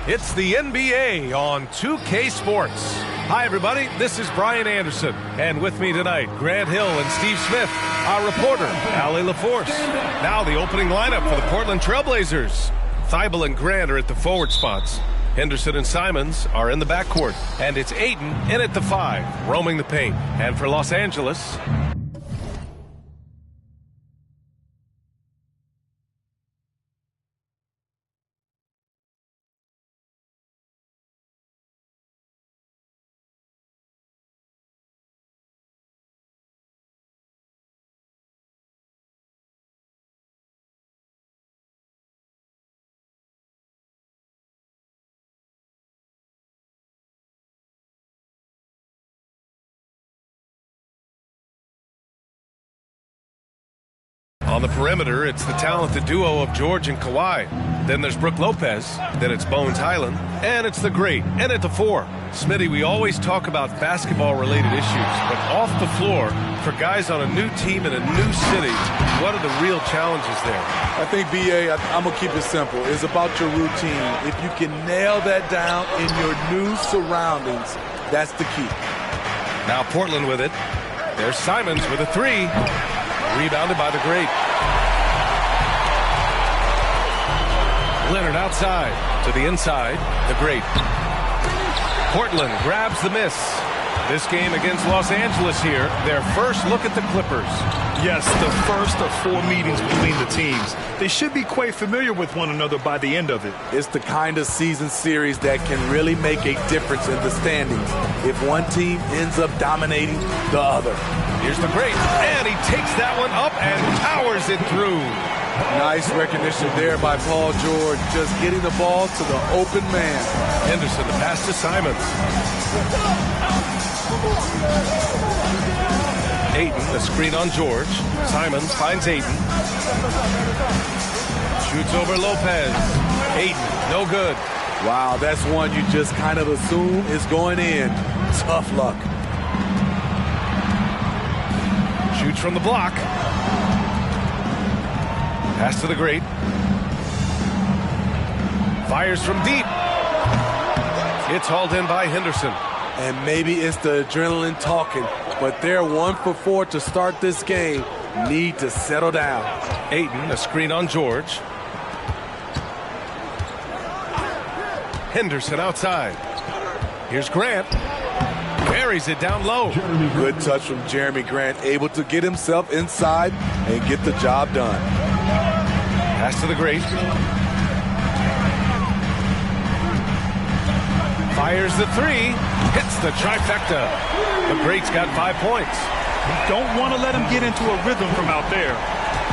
It's the NBA on 2K Sports. Hi, everybody. This is Brian Anderson. And with me tonight, Grant Hill and Steve Smith, our reporter, Allie LaForce. Now the opening lineup for the Portland Trailblazers. Thibault and Grant are at the forward spots. Henderson and Simons are in the backcourt. And it's Ayton in at the 5, roaming the paint. And for Los Angeles... On the perimeter, it's the talented duo of George and Kawhi. Then there's Brook Lopez. Then it's Bones Highland. And it's the great. And at the 4. Smitty, we always talk about basketball-related issues, but off the floor, for guys on a new team in a new city, what are the real challenges there? I think, B.A., I'm going to keep it simple. It's about your routine. If you can nail that down in your new surroundings, that's the key. Now Portland with it. There's Simons with a 3. Rebounded by the great. Leonard outside to the inside. The great. Portland grabs the miss. This game against Los Angeles here, their first look at the Clippers. Yes, the first of 4 meetings between the teams. They should be quite familiar with one another by the end of it. It's the kind of season series that can really make a difference in the standings if one team ends up dominating the other. Here's the great, and he takes that one up and powers it through. Nice recognition there by Paul George, just getting the ball to the open man. Henderson, the pass to Simons. Ayton, the screen on George. Simons finds Ayton. Shoots over Lopez. Ayton, no good. Wow, that's one you just kind of assume is going in. Tough luck. Shoots from the block. Pass to the great. Fires from deep. It's hauled in by Henderson. And maybe it's the adrenaline talking, but they're 1 for 4 to start this game. Need to settle down. Ayton, a screen on George. Henderson outside. Here's Grant. Buries it down low. Good touch from Jeremy Grant, able to get himself inside and get the job done. Pass to the great. Fires the 3. Hits the trifecta. The great's got 5 points. You don't want to let him get into a rhythm from out there.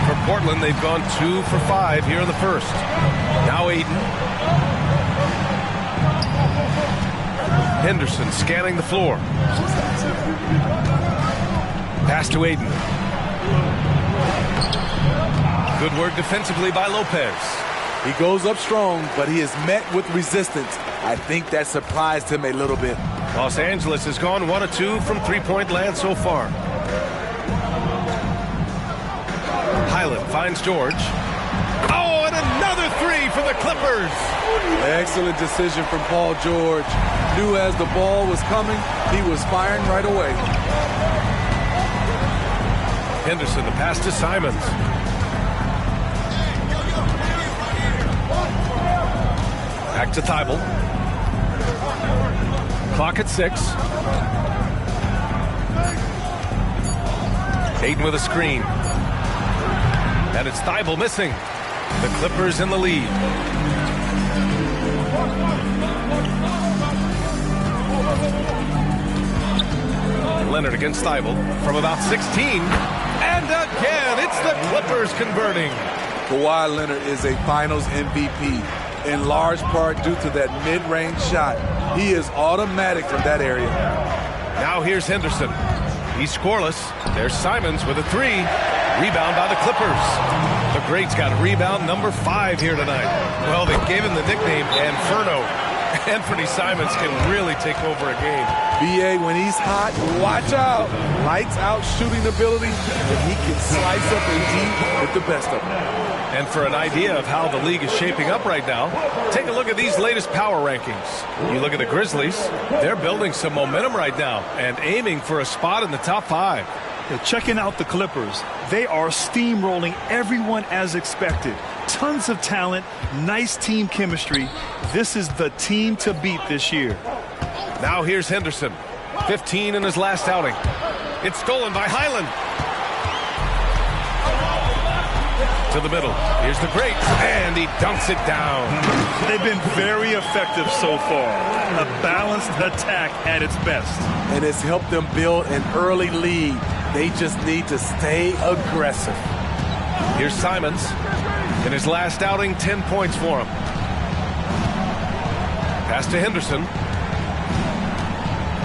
For Portland, they've gone 2 for 5 here in the first. Now Ayton. Henderson scanning the floor. Pass to Ayton. Good work defensively by Lopez. He goes up strong, but he is met with resistance. I think that surprised him a little bit. Los Angeles has gone 1 of 2 from three-point land so far. Highland finds George. Oh, and another 3 for the Clippers. Excellent decision from Paul George. Knew as the ball was coming, he was firing right away. Henderson, the pass to Simons. Back to Thibault. Clock at 6. Ayton with a screen. And it's Thibault missing. The Clippers in the lead. Leonard against Thibault from about 16. And again, it's the Clippers converting. Kawhi Leonard is a Finals MVP, in large part due to that mid-range shot. He is automatic from that area. Now here's Henderson. He's scoreless. There's Simons with a 3. Rebound by the Clippers. The great's got rebound number 5 here tonight. Well, they gave him the nickname Inferno. Anthony Simons can really take over a game. B.A., when he's hot, watch out. Lights out shooting ability, and he can slice up and eat with the best of them. And for an idea of how the league is shaping up right now, take a look at these latest power rankings. You look at the Grizzlies, they're building some momentum right now and aiming for a spot in the top 5. Checking out the Clippers, they are steamrolling everyone as expected. Tons of talent, nice team chemistry. This is the team to beat this year. Now here's Henderson, 15 in his last outing. It's stolen by Highland. To the middle. Here's the great, and he dunks it down. They've been very effective so far. A balanced attack at its best. And it's helped them build an early lead. They just need to stay aggressive. Here's Simons. In his last outing, 10 points for him. Pass to Henderson.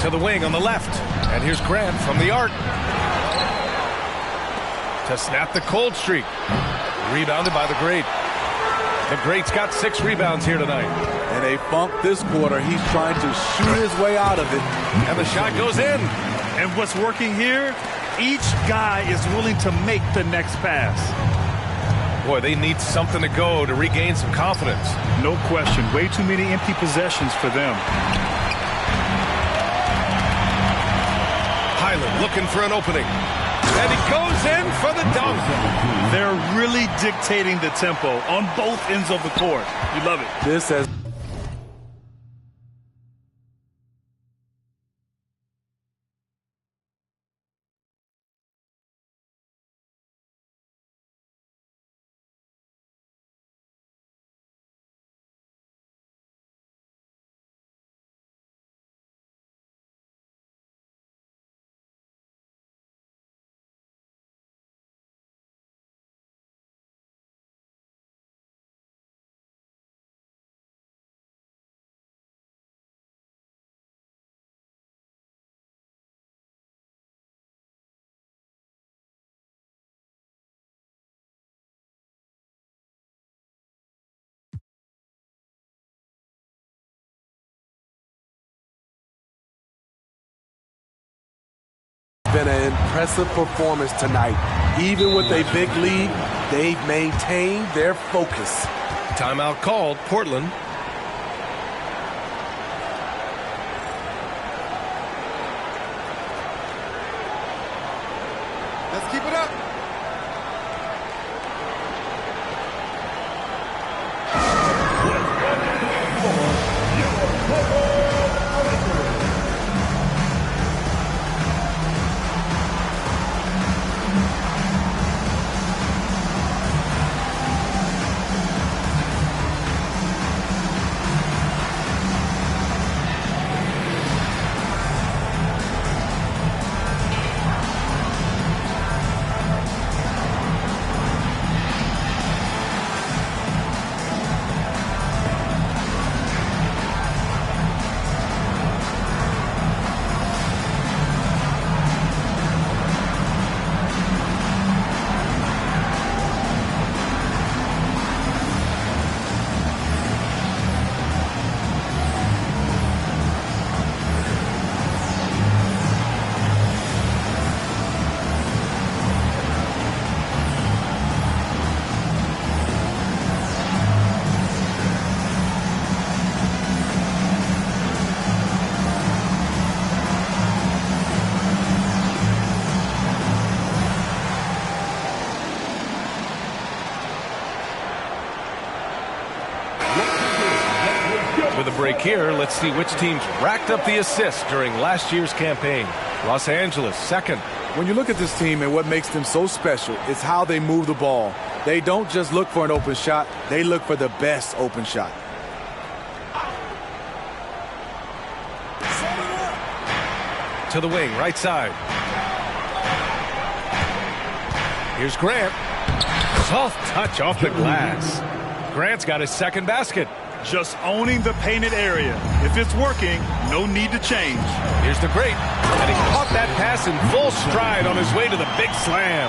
To the wing on the left. And here's Grant from the arc. To snap the cold streak. Rebounded by the Great. The Great's got 6 rebounds here tonight. And they bumped this quarter. He's trying to shoot his way out of it. And the shot goes in. And what's working here? Each guy is willing to make the next pass. Boy, they need something to go to regain some confidence. No question. Way too many empty possessions for them. Highland looking for an opening. And he goes in for the dunk. They're really dictating the tempo on both ends of the court. You love it. This has... been an impressive performance tonight. Even with a big lead, they've maintained their focus. Timeout called, Portland. Let's keep it up. With a break here, let's see which teams racked up the assists during last year's campaign. Los Angeles, second. When you look at this team and what makes them so special, it's how they move the ball. They don't just look for an open shot, they look for the best open shot. To the wing, right side. Here's Grant. Soft touch off the glass. Grant's got his second basket. Just owning the painted area. If it's working, no need to change. Here's the Great. And he caught that pass in full stride on his way to the big slam.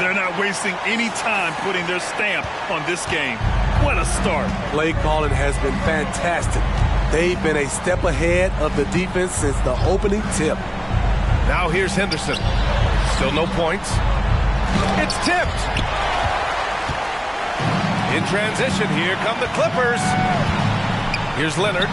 They're not wasting any time putting their stamp on this game. What a start. Play calling has been fantastic. They've been a step ahead of the defense since the opening tip. Now here's Henderson. Still no points. It's tipped. In transition, here come the Clippers. Here's Leonard.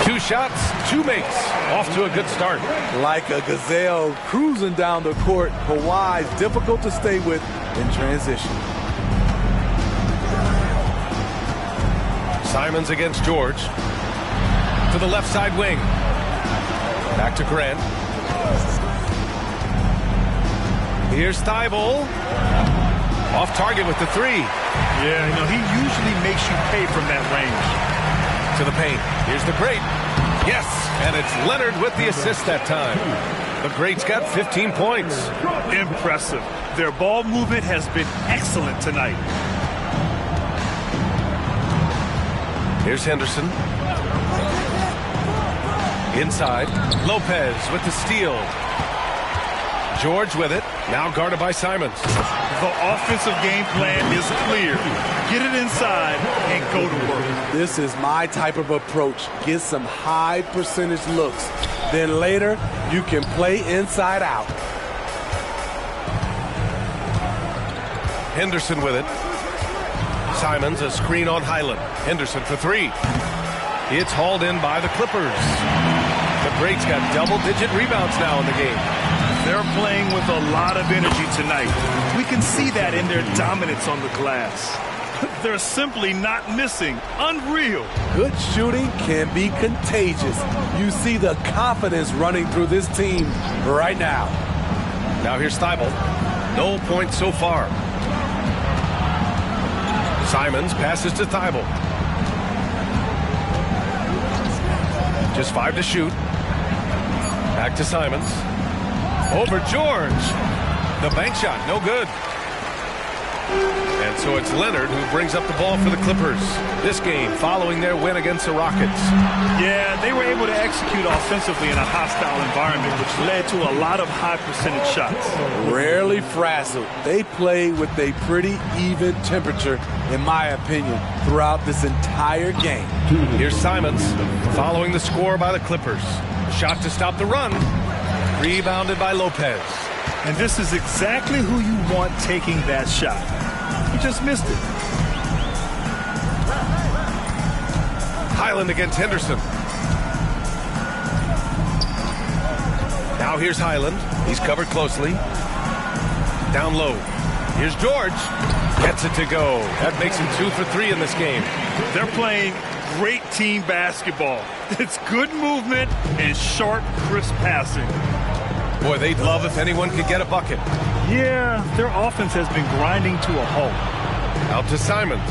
2 shots, 2 makes. Off to a good start. Like a gazelle cruising down the court, Kawhi's difficult to stay with in transition. Simons against George. To the left side wing. Back to Grant. Here's Thibault. Off target with the 3. Yeah, he usually makes you pay from that range. To the paint. Here's the great. Yes, and it's Leonard with the assist that time. The great's got 15 points. Impressive. Their ball movement has been excellent tonight. Here's Henderson. Inside. Lopez with the steal. George with it. Now guarded by Simons. The offensive game plan is clear. Get it inside and go to work. This is my type of approach. Get some high percentage looks. Then later, you can play inside out. Henderson with it. Simons, a screen on Highland. Henderson for 3. It's hauled in by the Clippers. The greats got double-digit rebounds now in the game. They're playing with a lot of energy tonight. We can see that in their dominance on the glass. They're simply not missing. Unreal. Good shooting can be contagious. You see the confidence running through this team right now. Now here's Thibault. No points so far. Simons passes to Thibault. Just 5 to shoot. Back to Simons. Over George. The bank shot, no good. And so it's Leonard who brings up the ball for the Clippers. This game following their win against the Rockets. Yeah, they were able to execute offensively in a hostile environment, which led to a lot of high percentage shots. Rarely frazzled. They play with a pretty even temperature, in my opinion, throughout this entire game. Here's Simons following the score by the Clippers. Shot to stop the run. Rebounded by Lopez. And this is exactly who you want taking that shot. He just missed it. Highland against Henderson. Now here's Highland. He's covered closely. Down low. Here's George. Gets it to go. That makes him 2 for 3 in this game. They're playing great team basketball. It's good movement and sharp, crisp passing. Boy, they'd love if anyone could get a bucket. Yeah, their offense has been grinding to a halt. Out to Simons.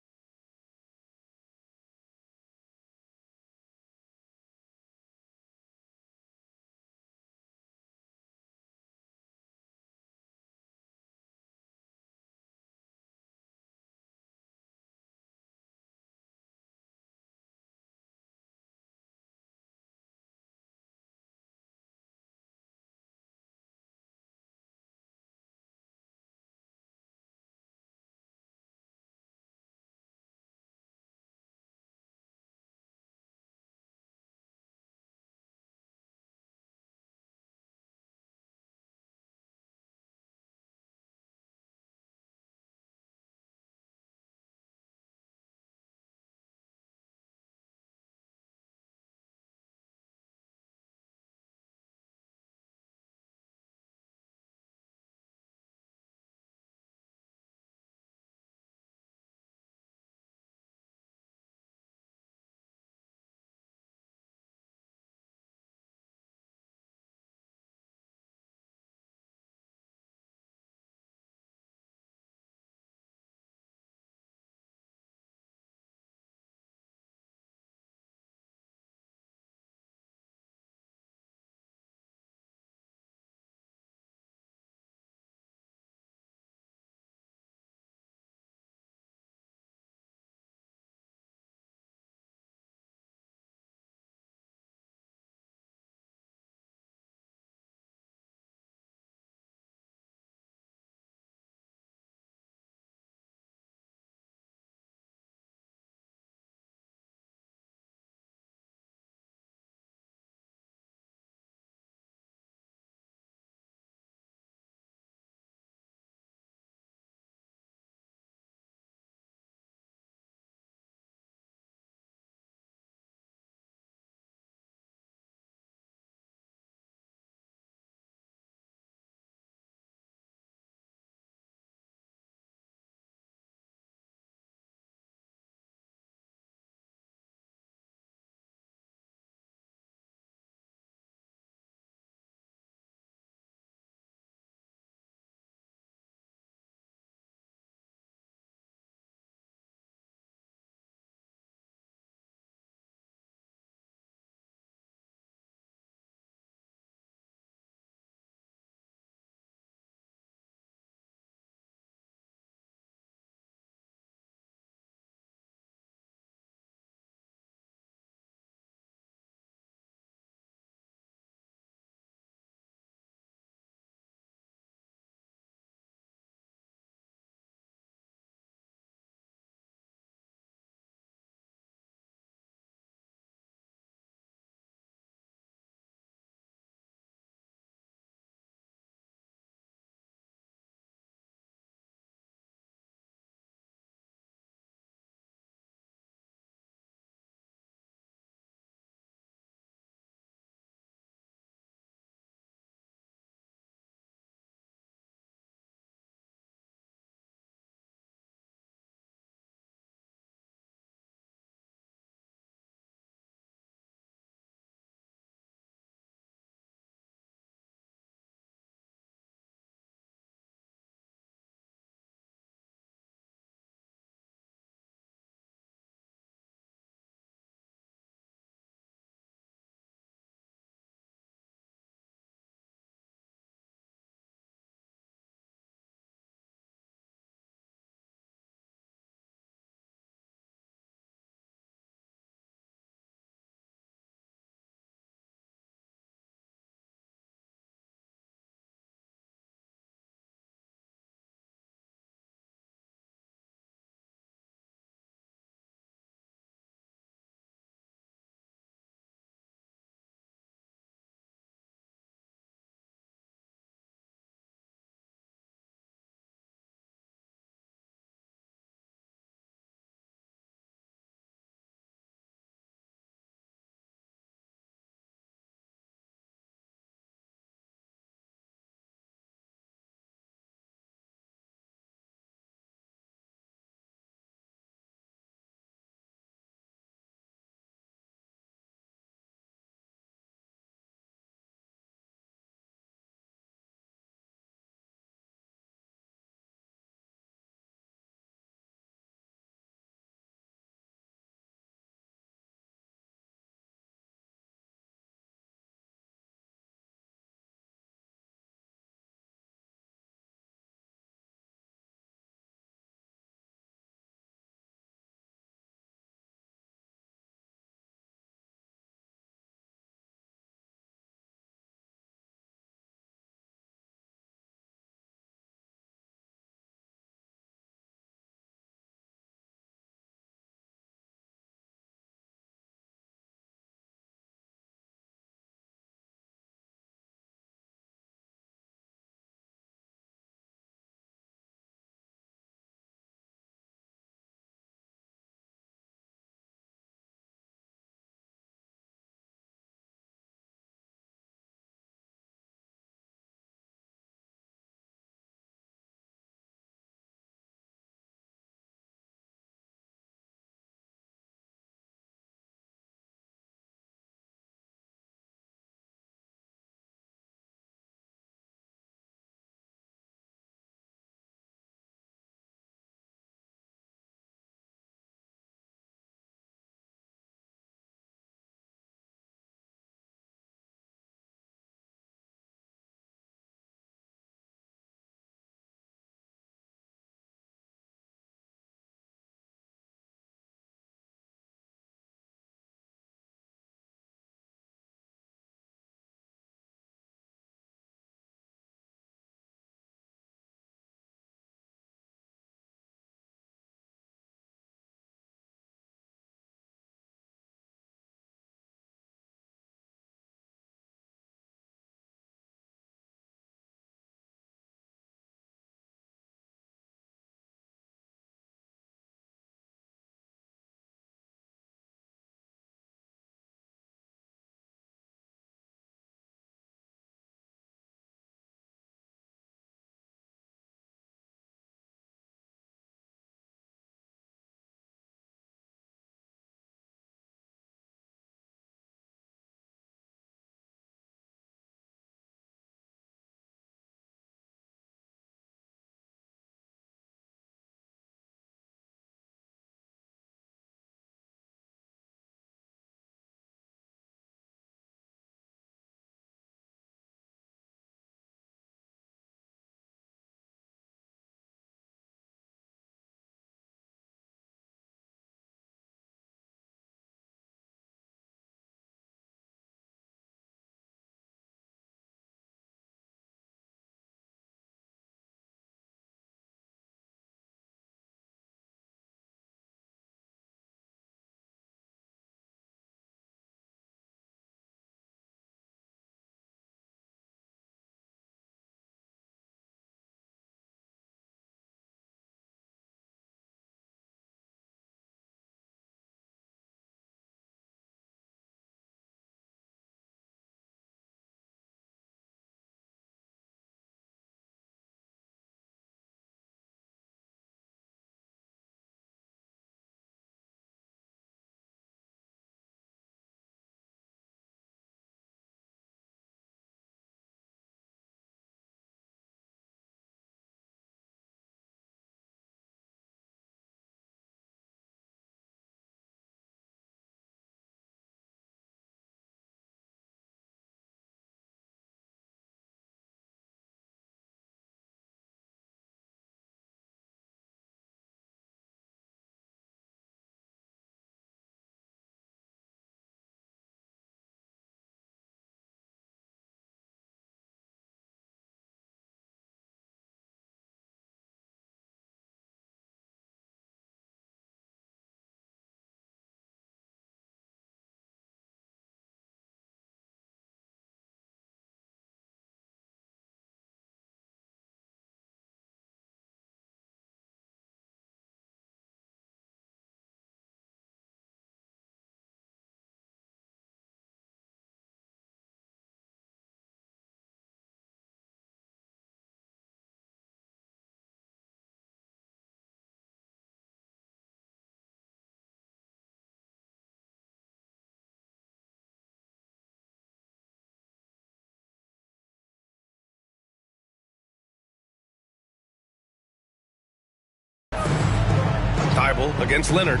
Hill against Leonard.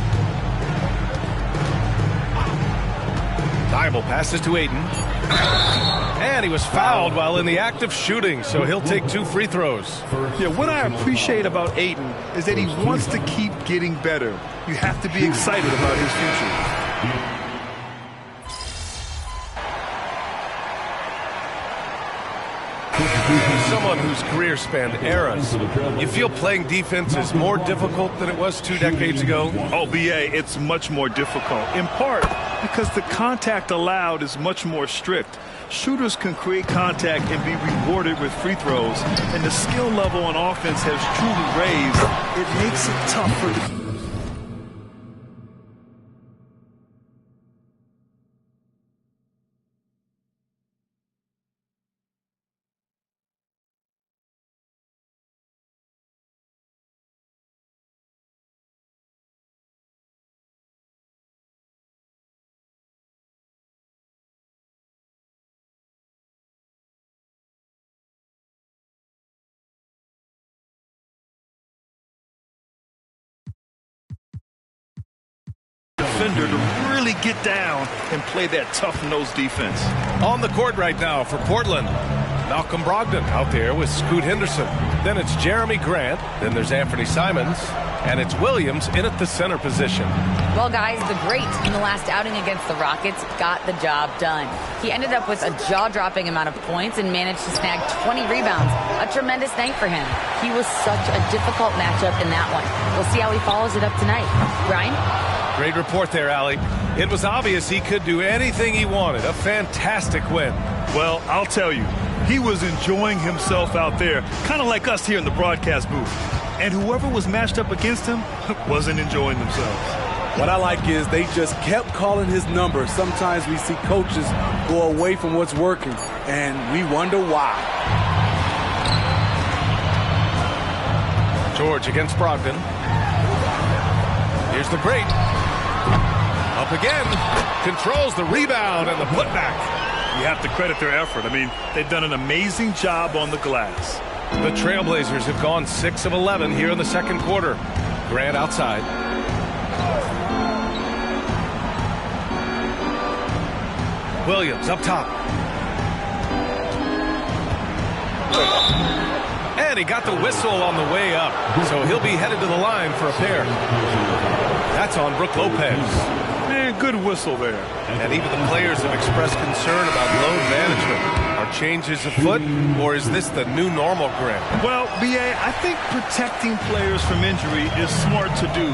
Thibault passes to Ayton. And he was fouled while in the act of shooting, so he'll take 2 free throws. Yeah, what I appreciate about Ayton is that he wants to keep getting better. You have to be excited about his future. Someone whose career spanned eras, you feel playing defense is more difficult than it was 2 decades ago? Oh, BA, it's much more difficult, in part because the contact allowed is much more strict. Shooters can create contact and be rewarded with free throws, and the skill level on offense has truly raised. It makes it tough for the... defender to really get down and play that tough nose defense. On the court right now for Portland, Malcolm Brogdon out there with Scoot Henderson. Then it's Jeremy Grant. Then there's Anthony Simons. And it's Williams in at the center position. Well, guys, the great in the last outing against the Rockets got the job done. He ended up with a jaw-dropping amount of points and managed to snag 20 rebounds. A tremendous night for him. He was such a difficult matchup in that one. We'll see how he follows it up tonight. Brian? Great report there, Allie. It was obvious he could do anything he wanted. A fantastic win. Well, I'll tell you, he was enjoying himself out there, kind of like us here in the broadcast booth. And whoever was matched up against him wasn't enjoying themselves. What I like is they just kept calling his number. Sometimes we see coaches go away from what's working, and we wonder why. George against Brogdon. Here's the great. Up again. Controls the rebound and the putback. You have to credit their effort. I mean, they've done an amazing job on the glass. The Trailblazers have gone 6 of 11 here in the second quarter. Grant outside. Williams up top. And he got the whistle on the way up, so he'll be headed to the line for a pair. That's on Brook Lopez. Man, good whistle there. And even the players have expressed concern about load management. Are changes afoot, or is this the new normal, Grant? Well, BA, I think protecting players from injury is smart to do.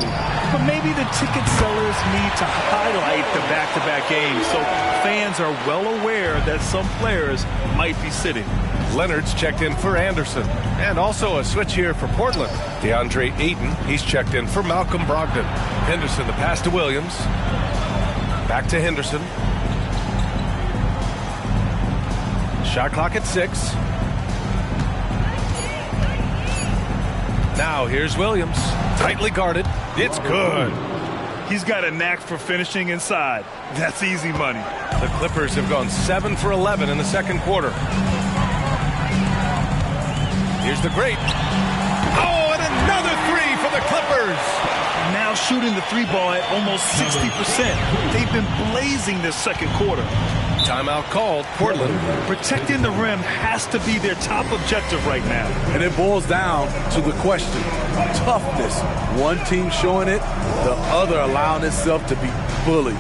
But maybe the ticket sellers need to highlight the back-to-back games so fans are well aware that some players might be sitting. Leonard's checked in for Anderson. And also a switch here for Portland. DeAndre Ayton, he's checked in for Malcolm Brogdon. Henderson, the pass to Williams. Back to Henderson. Shot clock at 6. Now here's Williams. Tightly guarded. It's good. He's got a knack for finishing inside. That's easy money. The Clippers have gone 7 for 11 in the second quarter. Here's the great. Oh, and another 3 for the Clippers. Now shooting the 3-ball at almost 60%. They've been blazing this second quarter. Timeout called. Portland. Protecting the rim has to be their top objective right now. And it boils down to the question. Toughness. One team showing it, the other allowing itself to be bullied.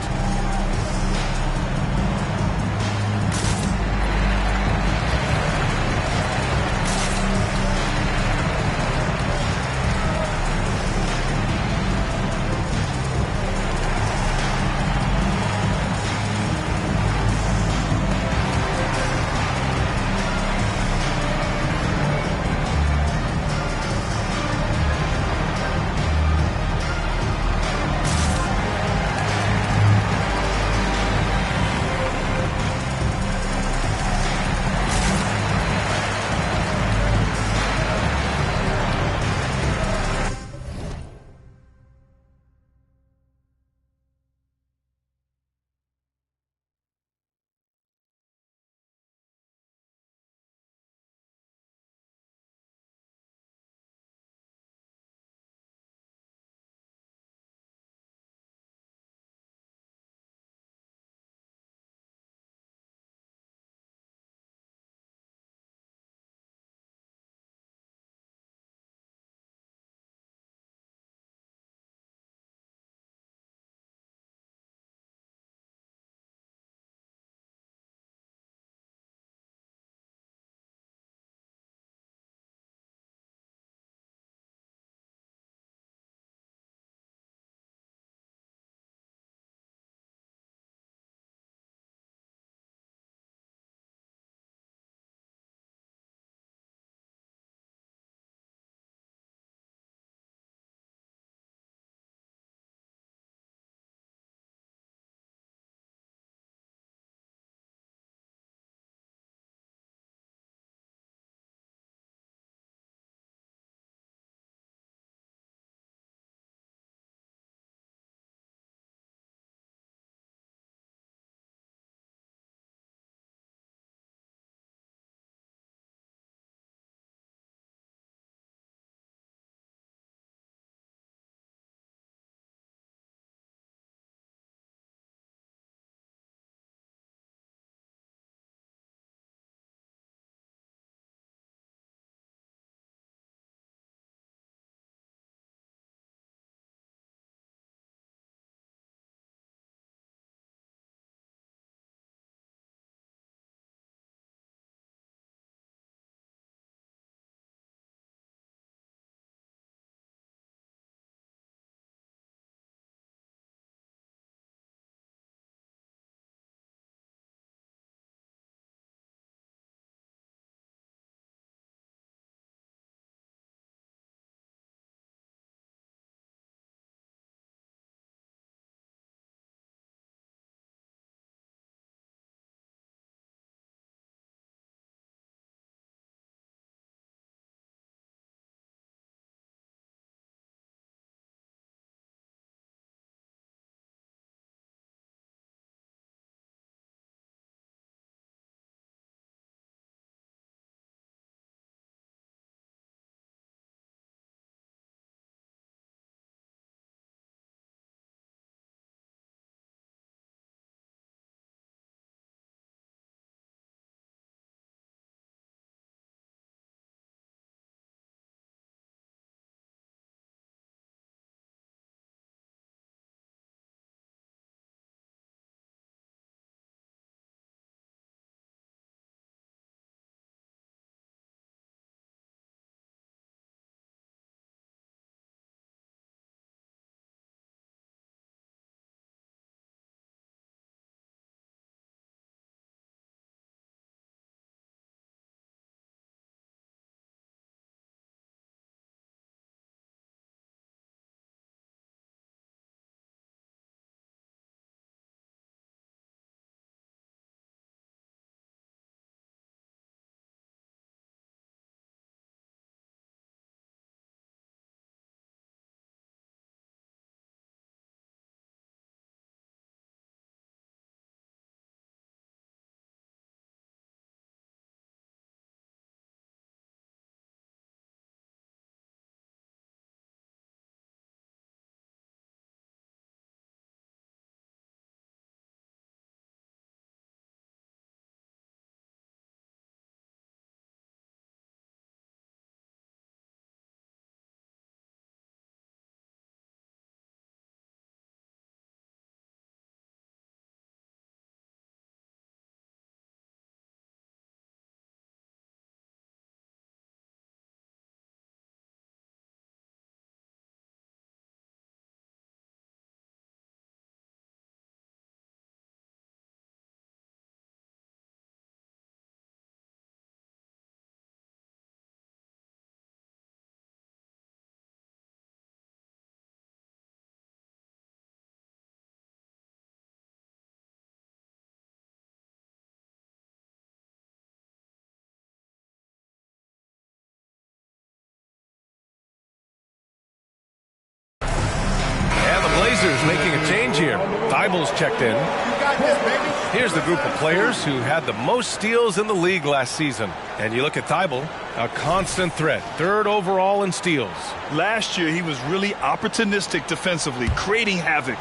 here. Thibault's checked in. Here's the group of players who had the most steals in the league last season. And you look at Thibault, a constant threat, 3rd overall in steals. Last year, he was really opportunistic defensively, creating havoc.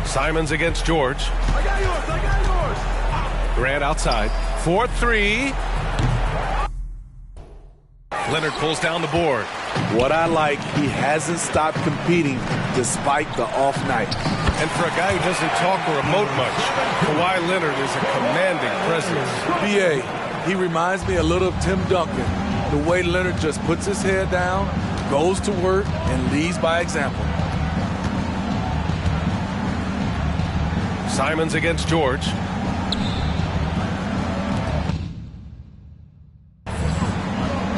Simons against George. I got yours. Grant outside. 4-3. Leonard pulls down the board. What I like, he hasn't stopped competing despite the off night. And for a guy who doesn't talk or emote much, Kawhi Leonard is a commanding presence. BA, he reminds me a little of Tim Duncan. The way Leonard just puts his head down, goes to work, and leads by example. Simons against George.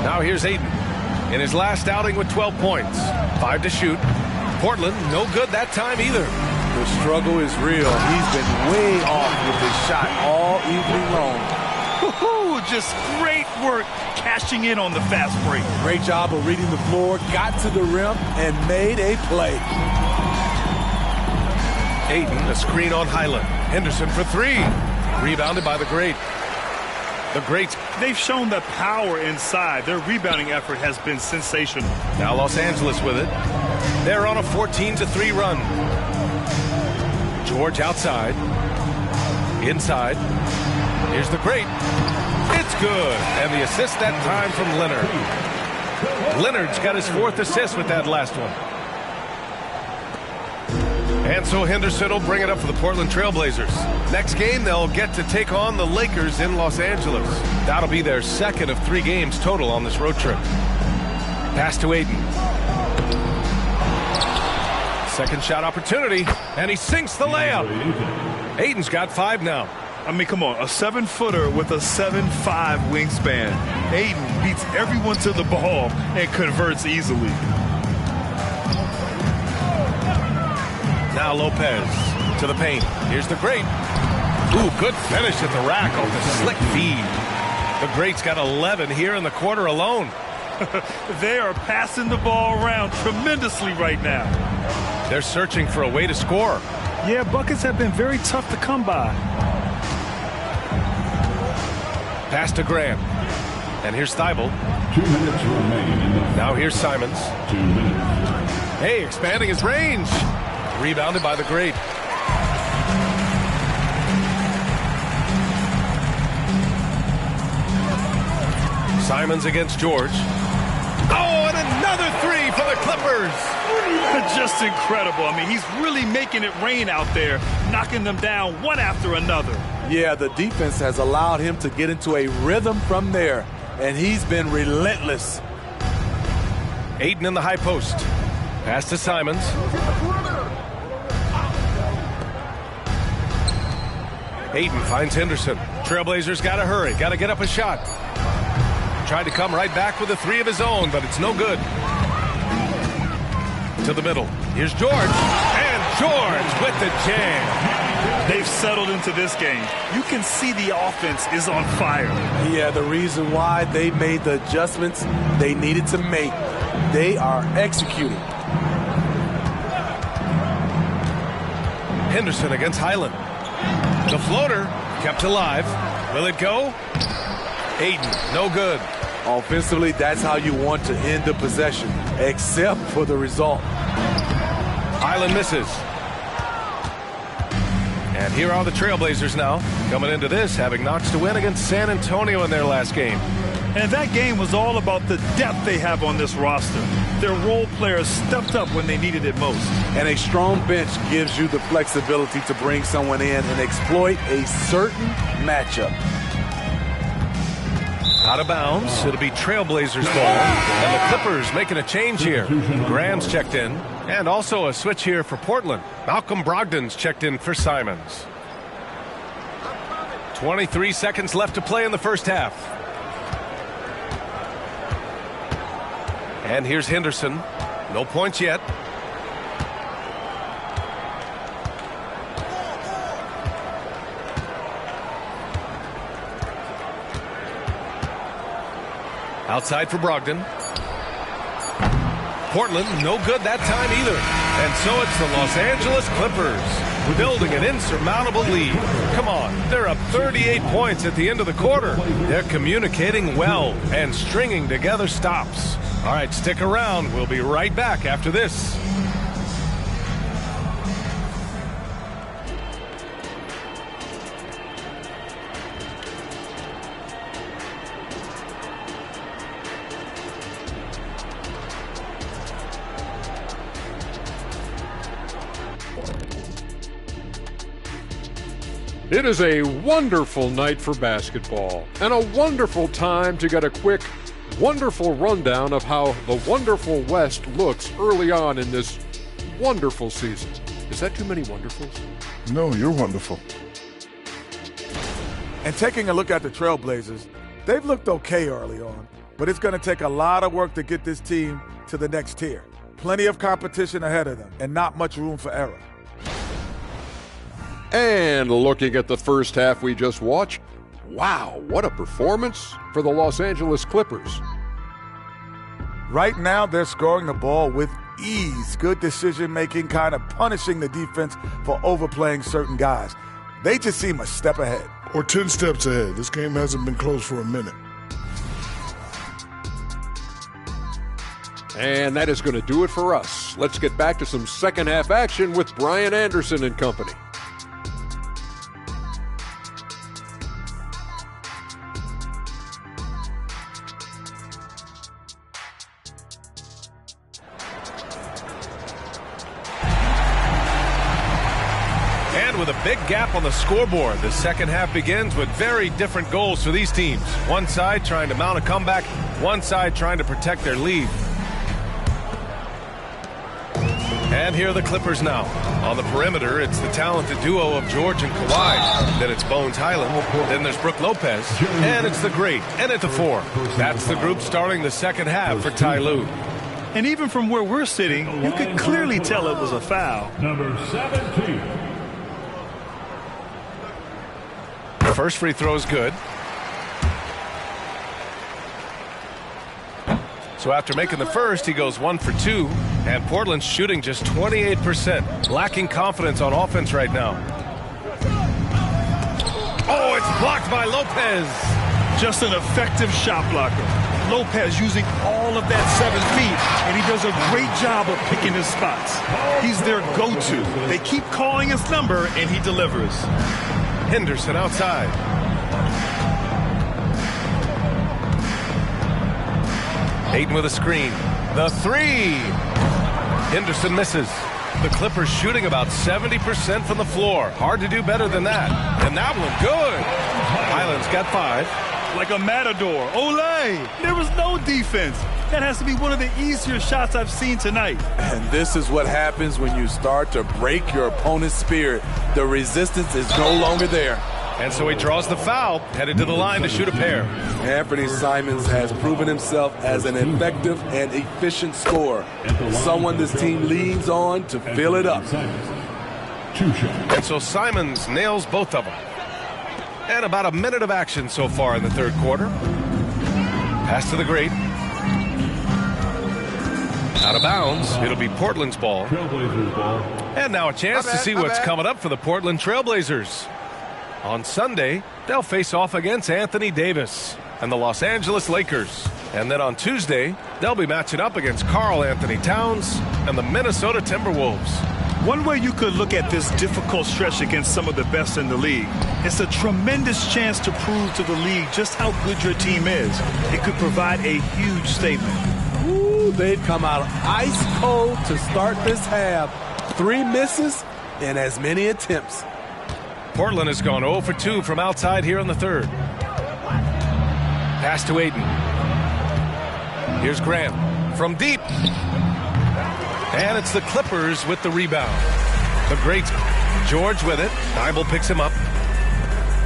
Now here's Ayton. In his last outing with 12 points. 5 to shoot. Portland, no good that time either. The struggle is real. He's been way off with his shot all evening long. Woo-hoo, just great work cashing in on the fast break. Great job of reading the floor, got to the rim, and made a play. Ayton, a screen on Highland. Henderson for 3. Rebounded by the great. The greats. They've shown the power inside. Their rebounding effort has been sensational. Now Los Angeles with it. They're on a 14-3 run. George outside. Inside. Here's the great. It's good. And the assist that time from Leonard. Leonard's got his 4th assist with that last one. And so Henderson will bring it up for the Portland Trailblazers. Next game, they'll get to take on the Lakers in Los Angeles. That'll be their 2nd of 3 games total on this road trip. Pass to Ayton. Second shot opportunity, and he sinks the layup. Ayton's got 5 now. I mean, come on, a 7-footer with a 7'5" wingspan. Ayton beats everyone to the ball and converts easily. Now Lopez to the paint. Here's the great. Ooh, good finish at the rack off the slick feed. The great's got 11 here in the quarter alone. They are passing the ball around tremendously right now. They're searching for a way to score. Yeah, buckets have been very tough to come by. Pass to Grant. And here's Thibault. 2 minutes remain. Now here's Simons. 2 minutes. Hey, expanding his range. Rebounded by the great. Simons against George. Oh, and another 3 for the Clippers. Just incredible. I mean, he's really making it rain out there, knocking them down one after another. Yeah, the defense has allowed him to get into a rhythm from there, and he's been relentless. Ayton in the high post. Pass to Simons. Ayton finds Henderson. Trailblazers got to hurry. Got to get up a shot. Tried to come right back with a 3 of his own, but it's no good. To the middle. Here's George. And George with the jam. They've settled into this game. You can see the offense is on fire. Yeah, the reason why they made the adjustments they needed to make. They are executing. Henderson against Highland. The floater kept alive. Will it go? Ayton, no good. Offensively, that's how you want to end the possession, except for the result. Highland misses. And here are the Trailblazers now, coming into this, having notched a win against San Antonio in their last game. And that game was all about the depth they have on this roster. Their role players stepped up when they needed it most. And a strong bench gives you the flexibility to bring someone in and exploit a certain matchup. Out of bounds. It'll be Trailblazers ball. And the Clippers making a change here. Graham's checked in. And also a switch here for Portland. Malcolm Brogdon's checked in for Simons. 23 seconds left to play in the first half. And here's Henderson. No points yet. Outside for Brogdon. Portland, no good that time either. And so it's the Los Angeles Clippers building an insurmountable lead. Come on, they're up 38 points at the end of the quarter. They're communicating well and stringing together stops. All right, stick around. We'll be right back after this. It is a wonderful night for basketball and a wonderful time to get a quick, wonderful rundown of how the wonderful West looks early on in this wonderful season. Is that too many wonderfuls? No, you're wonderful. And taking a look at the Trailblazers, they've looked okay early on, but it's going to take a lot of work to get this team to the next tier. Plenty of competition ahead of them and not much room for error. And looking at the first half we just watched, wow, what a performance for the Los Angeles Clippers. Right now, they're scoring the ball with ease. Good decision-making, kind of punishing the defense for overplaying certain guys. They just seem a step ahead. Or 10 steps ahead. This game hasn't been close for a minute. And that is going to do it for us. Let's get back to some second half action with Brian Anderson and company. With a big gap on the scoreboard, the second half begins with very different goals for these teams. One side trying to mount a comeback, one side trying to protect their lead. And here are the Clippers now. On the perimeter, it's the talented duo of George and Kawhi. Then it's Bones Highland. Then there's Brook Lopez. And it's the great Ennetafor. That's the group starting the second half for Ty Lue. And even from where we're sitting, you could clearly tell it was a foul. Number 17. First free throw is good. So after making the first, he goes 1 for 2. And Portland's shooting just 28%. Lacking confidence on offense right now. Oh, it's blocked by Lopez. Just an effective shot blocker. Lopez using all of that 7 feet, and he does a great job of picking his spots. He's their go-to. They keep calling his number, and he delivers. Henderson outside. Hayden with a screen. The three. Henderson misses. The Clippers shooting about 70% from the floor. Hard to do better than that. And that one good. Highland's got 5. Like a matador. Ole! There was no defense. That has to be one of the easier shots I've seen tonight. And this is what happens when you start to break your opponent's spirit. The resistance is no longer there. And so he draws the foul, headed to the line to shoot a pair. Anthony Simons has proven himself as an effective and efficient scorer. Someone this team leans on to fill it up. And so Simons nails both of them. And about a minute of action so far in the third quarter. Pass to the great. Out of bounds. It'll be Portland's ball. Trailblazers ball. And now a chance to see what's coming up for the Portland Trailblazers. On Sunday, they'll face off against Anthony Davis and the Los Angeles Lakers. And then on Tuesday, they'll be matching up against Karl Anthony Towns and the Minnesota Timberwolves. One way you could look at this difficult stretch against some of the best in the league, it's a tremendous chance to prove to the league just how good your team is. It could provide a huge statement. Ooh, they've come out ice cold to start this half. 3 misses and as many attempts. Portland has gone 0 for 2 from outside here in the third. Pass to Aiden. Here's Grant from deep. And it's the Clippers with the rebound. The great George with it. Thibault picks him up.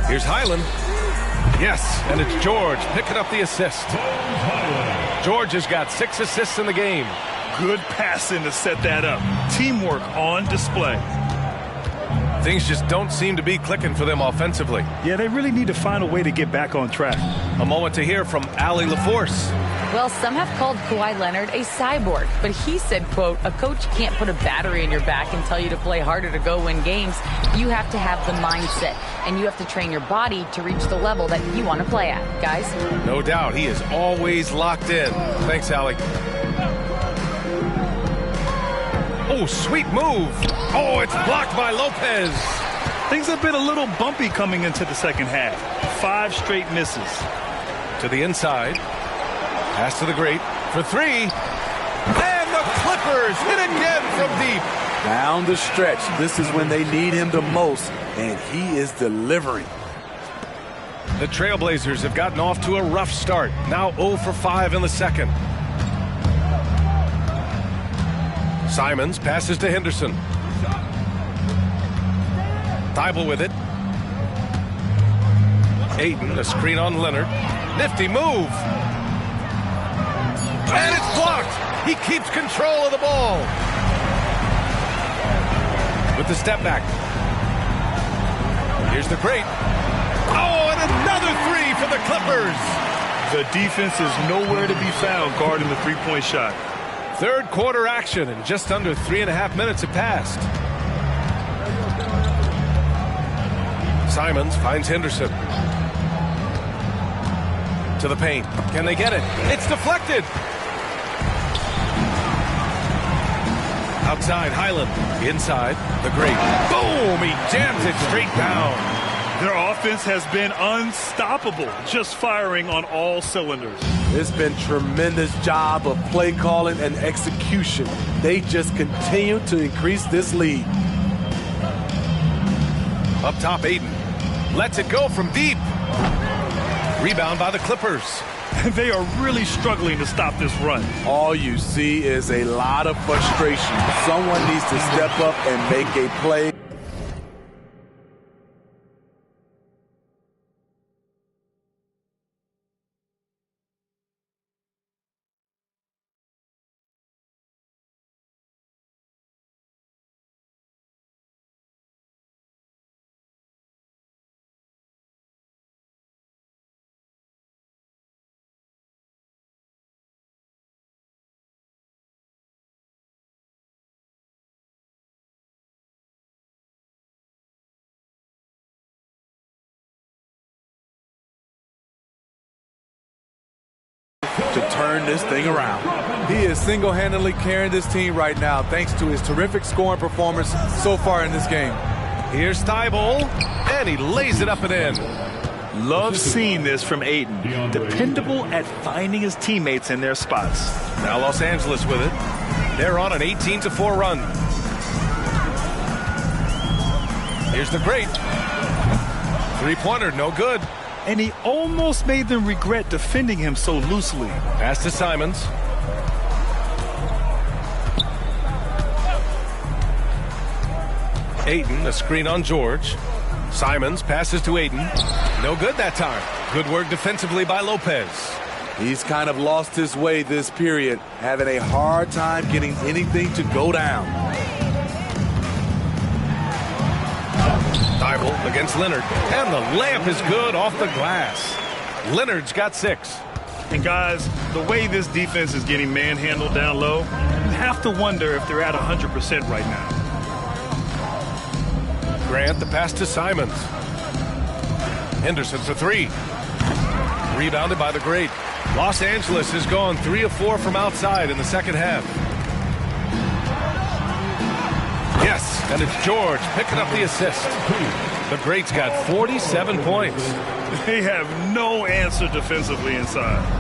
Here's Highland. Yes, and it's George picking up the assist. George has got 6 assists in the game. Good passing to set that up. Teamwork on display. Things just don't seem to be clicking for them offensively. Yeah, they really need to find a way to get back on track. A moment to hear from Allie LaForce. Well, some have called Kawhi Leonard a cyborg, but he said, quote, a coach can't put a battery in your back and tell you to play harder to go win games. You have to have the mindset, and you have to train your body to reach the level that you want to play at, guys. No doubt, he is always locked in. Thanks, Allie. Oh, sweet move. Oh, it's blocked by Lopez. Things have been a little bumpy coming into the second half. 5 straight misses. To the inside. Pass to the great for 3. And the Clippers hit again from deep. Down the stretch, this is when they need him the most, and he is delivering. The Trailblazers have gotten off to a rough start. Now 0 for 5 in the second. Simons passes to Henderson. Thibault with it. Ayton, a screen on Leonard. Nifty move. And it's blocked. He keeps control of the ball. With the step back. Here's the great. Oh, and another three for the Clippers. The defense is nowhere to be found guarding the three-point shot. Third quarter action, and just under 3.5 minutes have passed. Simons finds Henderson. To the paint. Can they get it? It's deflected. Outside, Highland. Inside, the great. Boom! He jams it straight down. Their offense has been unstoppable, just firing on all cylinders. It's been tremendous job of play calling and execution. They just continue to increase this lead. Up top, Ayton. Lets it go from deep. Rebound by the Clippers. They are really struggling to stop this run. All you see is a lot of frustration. Someone needs to step up and make a play. To turn this thing around. He is single-handedly carrying this team right now thanks to his terrific scoring performance so far in this game. Here's Thibault, and he lays it up and in. Love seeing this from Ayton. Dependable at finding his teammates in their spots. Now Los Angeles with it. They're on an 18-4 run. Here's the great. Three-pointer, no good. And he almost made them regret defending him so loosely. Pass to Simons. Ayton, a screen on George. Simons passes to Ayton. No good that time. Good work defensively by Lopez. He's kind of lost his way this period, having a hard time getting anything to go down. Thibault against Leonard. And the layup is good off the glass. Leonard's got 6. And guys, the way this defense is getting manhandled down low, you have to wonder if they're at 100% right now. Grant, the pass to Simons. Henderson for 3. Rebounded by the great. Los Angeles has gone 3 of 4 from outside in the second half. Yes, and it's George picking up the assist. The great's got 47 points. They have no answer defensively inside.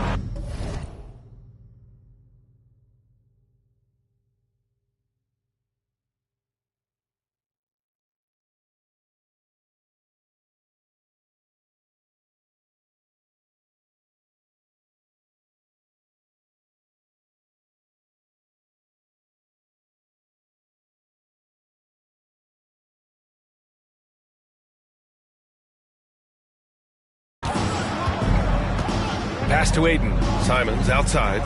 Pass to Ayton. Simons outside.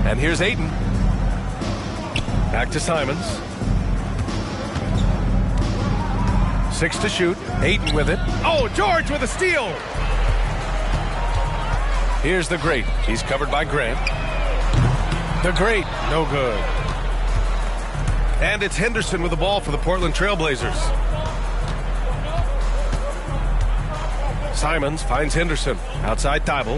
And here's Ayton. Back to Simons. 6 to shoot. Ayton with it. Oh, George with a steal. Here's the great. He's covered by Grant. The great. No good. And it's Henderson with the ball for the Portland Trailblazers. Simons finds Henderson. Outside Thibault.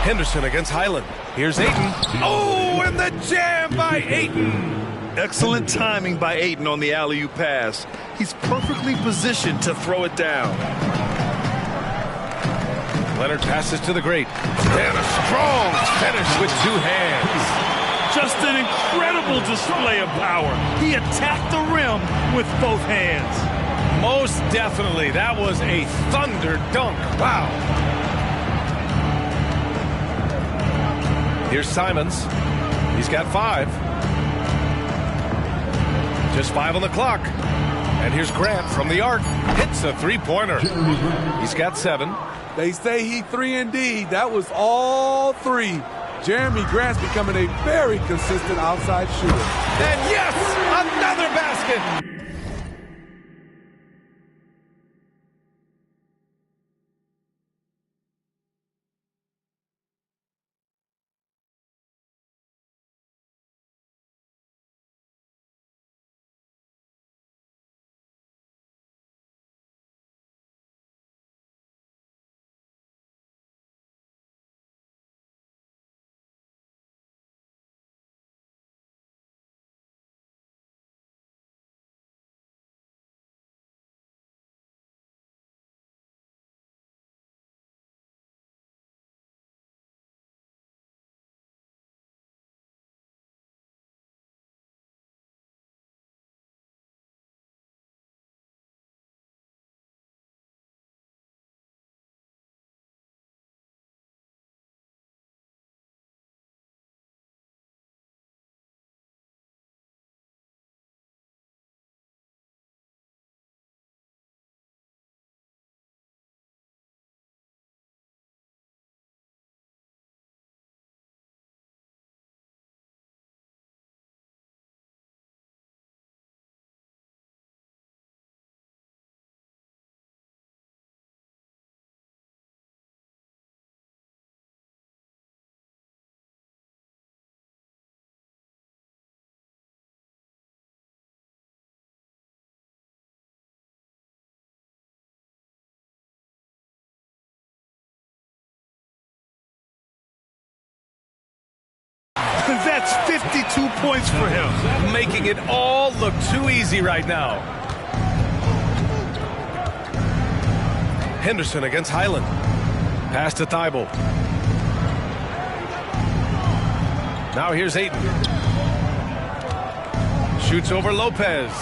Henderson against Highland. Here's Ayton. Oh, and the jam by Ayton. Excellent timing by Ayton on the alley-oop pass. He's perfectly positioned to throw it down. Leonard passes to the great. And a strong finish with two hands. Just an incredible display of power. He attacked the rim with both hands. Most definitely. That was a thunder dunk. Wow. Here's Simons. He's got 5. Just 5 on the clock. And here's Grant from the arc. Hits a three-pointer. He's got 7. They say he 3 indeed. That was all 3. Jeremy Grant's becoming a very consistent outside shooter. And yes, another basket. That's 52 points for him. Making it all look too easy right now. Henderson against Highland. Pass to Thibault. Now here's Ayton. Shoots over Lopez.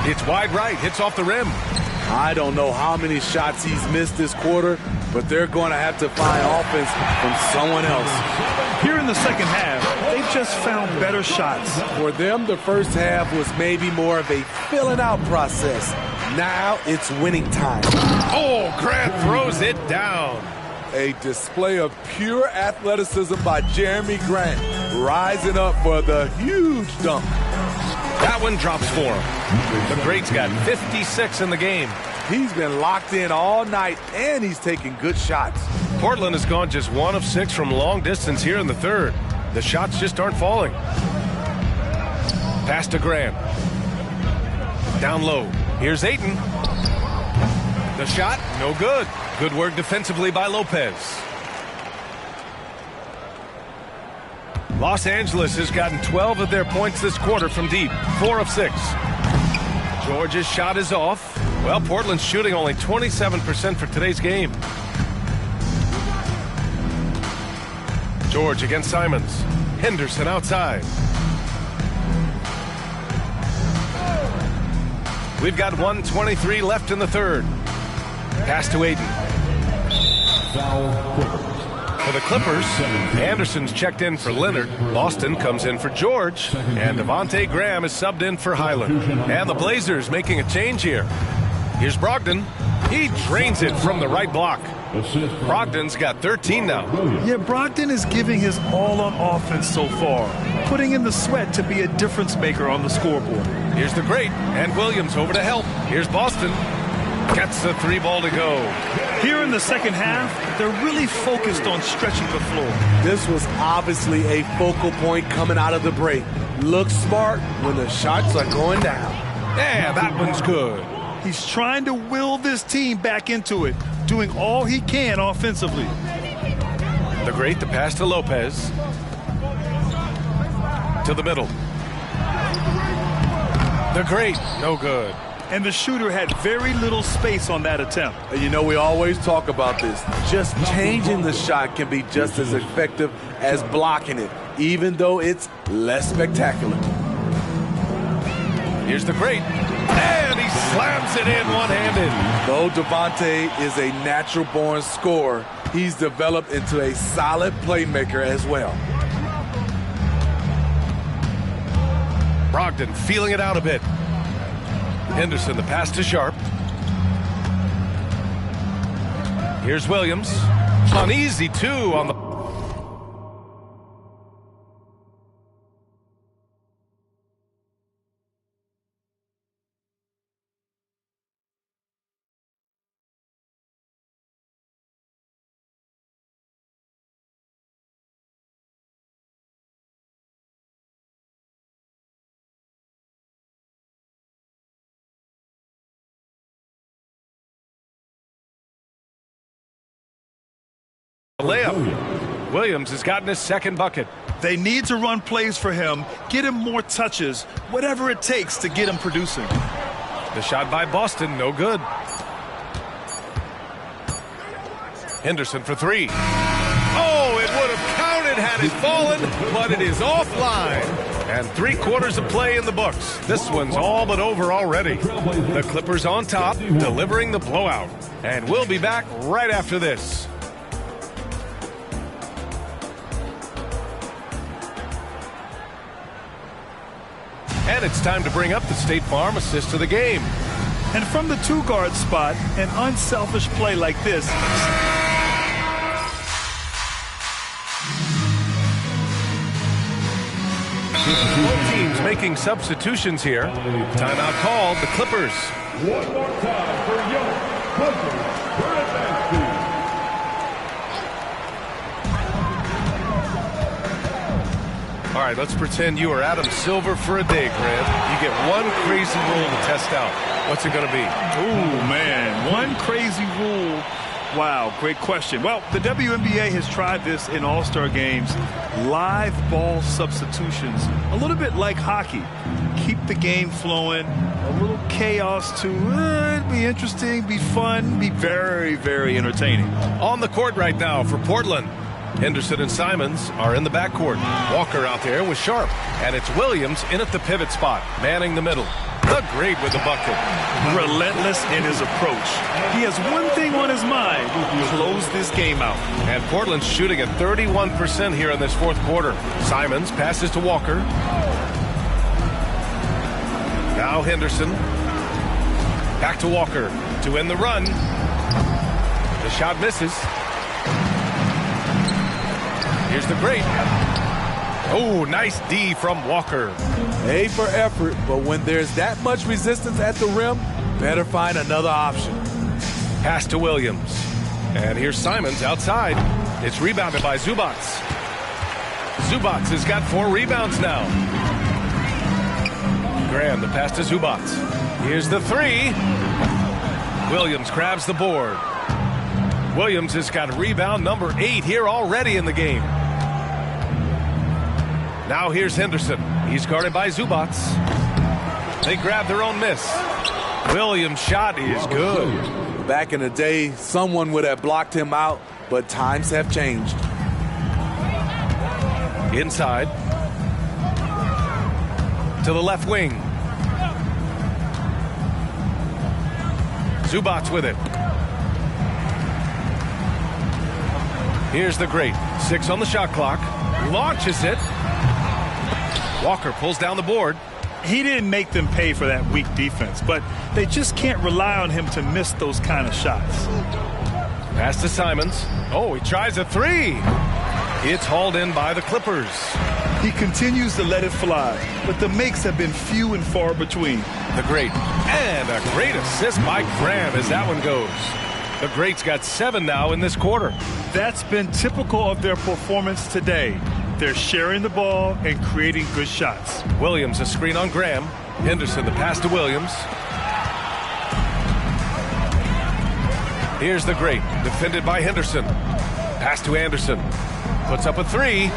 It's wide right. Hits off the rim. I don't know how many shots he's missed this quarter, but they're going to have to find offense from someone else. Here in the second half, they've just found better shots. For them, the first half was maybe more of a filling out process. Now it's winning time. Oh, Grant throws it down. A display of pure athleticism by Jeremy Grant, rising up for the huge dunk. That one drops for him. The great's got 56 in the game. He's been locked in all night, and he's taking good shots. Portland has gone just 1 of 6 from long distance here in the third. The shots just aren't falling. Pass to Grant. Down low. Here's Ayton. The shot, no good. Good work defensively by Lopez. Los Angeles has gotten 12 of their points this quarter from deep. 4 of 6. George's shot is off. Well, Portland's shooting only 27% for today's game. George against Simons. Henderson outside. We've got 1:23 left in the third. Pass to Ayton. For the Clippers, Anderson's checked in for Leonard. Boston comes in for George. And Devontae Graham is subbed in for Highland. And the Blazers making a change here. Here's Brogdon. He drains it from the right block. Brogdon's got 13 now. Yeah, Brogdon is giving his all on offense so far, putting in the sweat to be a difference maker on the scoreboard. Here's the great, and Williams over to help. Here's Boston. Gets the 3 ball to go. Here in the second half, they're really focused on stretching the floor. This was obviously a focal point coming out of the break. Look smart when the shots are going down. Yeah, that one's good. He's trying to will this team back into it, doing all he can offensively. The great, the pass to Lopez. To the middle. The great, no good. and the shooter had very little space on that attempt. And you know, we always talk about this. Just changing the shot can be just as effective as blocking it, even though it's less spectacular. Here's the great, and he slams it in one-handed. Though Devontae is a natural-born scorer, he's developed into a solid playmaker as well. Brogdon feeling it out a bit. Henderson, the pass to Sharp. Here's Williams. Uneasy, too, on the... layup. Williams has gotten his second bucket. They need to run plays for him, get him more touches, whatever it takes to get him producing. The shot by Boston, no good. Henderson for three. Oh, it would have counted had it fallen, but it is offline. And 3/4 of play in the books. This one's all but over already. The Clippers on top, delivering the blowout. And we'll be back right after this. And it's time to bring up the State Farm assist of the game. And from the two-guard spot, an unselfish play like this. Both teams making substitutions here. Timeout called, the Clippers. One more time for Young Clippers for advancing. All right, let's pretend you are Adam Silver for a day, Grant. You get one crazy rule to test out. What's it going to be? Ooh, man, one crazy rule. Wow, great question. Well, the WNBA has tried this in All-Star games. Live ball substitutions, a little bit like hockey. Keep the game flowing, a little chaos to it, be interesting, be fun, be very, very entertaining. On the court right now for Portland. Henderson and Simons are in the backcourt. Walker out there with Sharp. And it's Williams in at the pivot spot, manning the middle. The great with the bucket. Relentless in his approach. He has one thing on his mind: close this game out. And Portland's shooting at 31% here in this fourth quarter. Simons passes to Walker. Now Henderson. Back to Walker to end the run. The shot misses. Here's the great. Oh, nice D from Walker. A for effort, but when there's that much resistance at the rim, better find another option. Pass to Williams. And here's Simons outside. It's rebounded by Zubats. Zubats has got 4 rebounds now. Graham, the pass to Zubats. Here's the 3. Williams grabs the board. Williams has got rebound number 8 here already in the game. Now here's Henderson. He's guarded by Zubats. They grab their own miss. Williams' shot is good. Back in the day, someone would have blocked him out, but times have changed. Inside. To the left wing. Zubats with it. Here's the great. 6 on the shot clock. Launches it. Walker pulls down the board. He didn't make them pay for that weak defense, but they just can't rely on him to miss those kind of shots. Pass to Simons. Oh, he tries a 3. It's hauled in by the Clippers. He continues to let it fly, but the makes have been few and far between. The great. And a great assist by Graham as that one goes. The greats got 7 now in this quarter. That's been typical of their performance today. They're sharing the ball and creating good shots. Williams, a screen on Graham. Henderson, the pass to Williams. Here's the great, defended by Henderson. Pass to Anderson. Puts up a 3.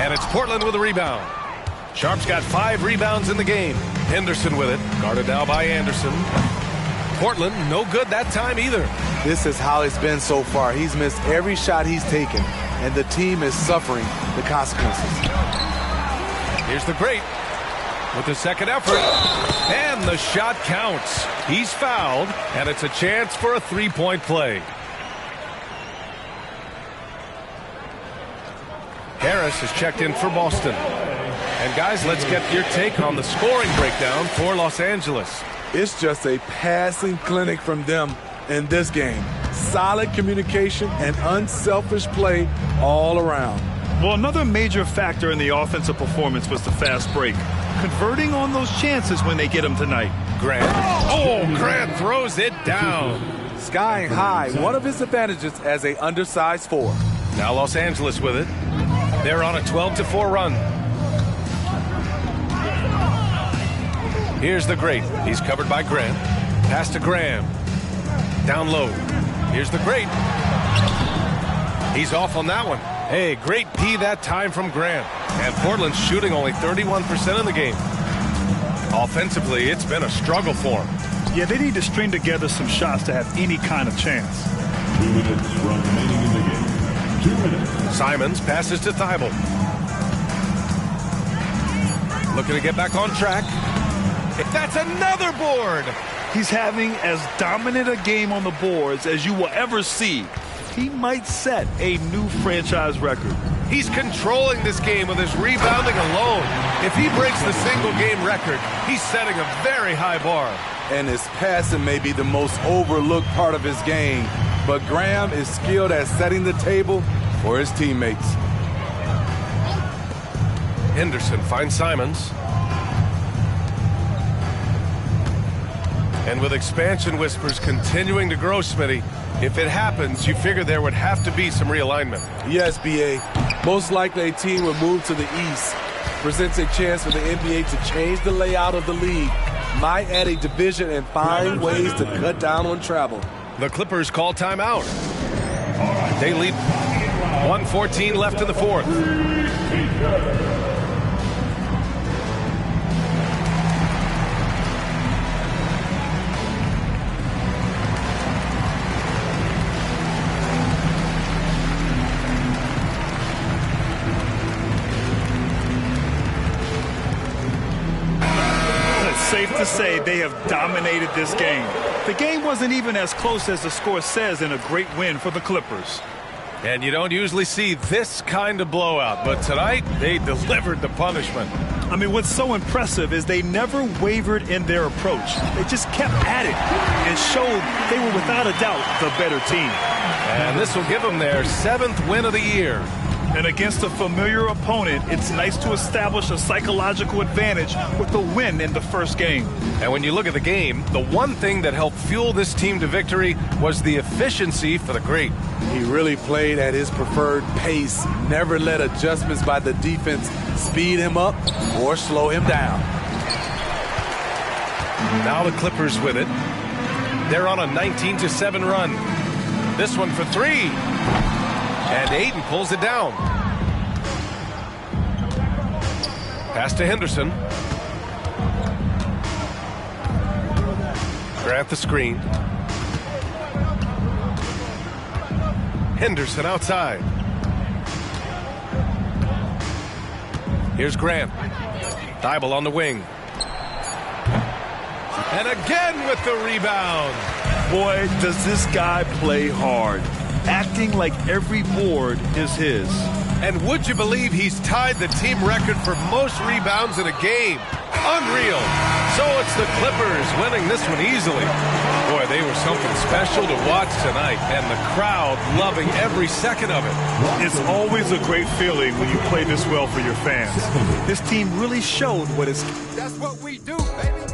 And it's Portland with a rebound. Sharp's got 5 rebounds in the game. Henderson with it. Guarded now by Anderson. Portland, no good that time either. This is how it's been so far. He's missed every shot he's taken, and the team is suffering the consequences. Here's the great with the second effort, and the shot counts. He's fouled, and it's a chance for a three-point play. Harris has checked in for Boston. And guys, let's get your take on the scoring breakdown for Los Angeles. It's just a passing clinic from them in this game. Solid communication and unselfish play all around. Well, another major factor in the offensive performance was the fast break. Converting on those chances when they get them tonight. Grant. Oh, Grant throws it down. Skying high, one of his advantages as a undersized four. Now Los Angeles with it. They're on a 12-4 run. Here's the great. He's covered by Grant. Pass to Graham. Down low. Here's the great. He's off on that one. Hey, great P that time from Grant. And Portland's shooting only 31% in the game. Offensively, it's been a struggle for him. Yeah, they need to string together some shots to have any kind of chance. 2 minutes remaining in the game. 2 minutes. Simons passes to Thibault. Looking to get back on track. That's another board. He's having as dominant a game on the boards as you will ever see. He might set a new franchise record. He's controlling this game with his rebounding alone. If he breaks the single-game record, he's setting a very high bar. And his passing may be the most overlooked part of his game, but Graham is skilled at setting the table for his teammates. Henderson finds Simons. And with expansion whispers continuing to grow, Smitty, if it happens, you figure there would have to be some realignment. Yes, B.A. Most likely a team would move to the east. Presents a chance for the NBA to change the layout of the league. Might add a division and find ways to cut down on travel. The Clippers call timeout. They lead 1:14 left in the fourth. Safe to say they have dominated this game. The game wasn't even as close as the score says in a great win for the Clippers. And you don't usually see this kind of blowout, but tonight they delivered the punishment. I mean, what's so impressive is they never wavered in their approach. They just kept at it and showed they were without a doubt the better team. And this will give them their 7th win of the year. And against a familiar opponent, it's nice to establish a psychological advantage with the win in the first game. And when you look at the game, the one thing that helped fuel this team to victory was the efficiency for the great. He really played at his preferred pace, never let adjustments by the defense speed him up or slow him down. Now the Clippers with it. They're on a 19-7 run. This one for three. And Ayton pulls it down. Pass to Henderson. Grant the screen. Henderson outside. Here's Grant. Thibault on the wing. And again with the rebound. Boy, does this guy play hard. Acting like every board is his. And would you believe he's tied the team record for most rebounds in a game? Unreal. So it's the Clippers winning this one easily. Boy, they were something special to watch tonight, and the crowd loving every second of it. It's always a great feeling when you play this well for your fans. This team really showed what it's... That's what we do, baby.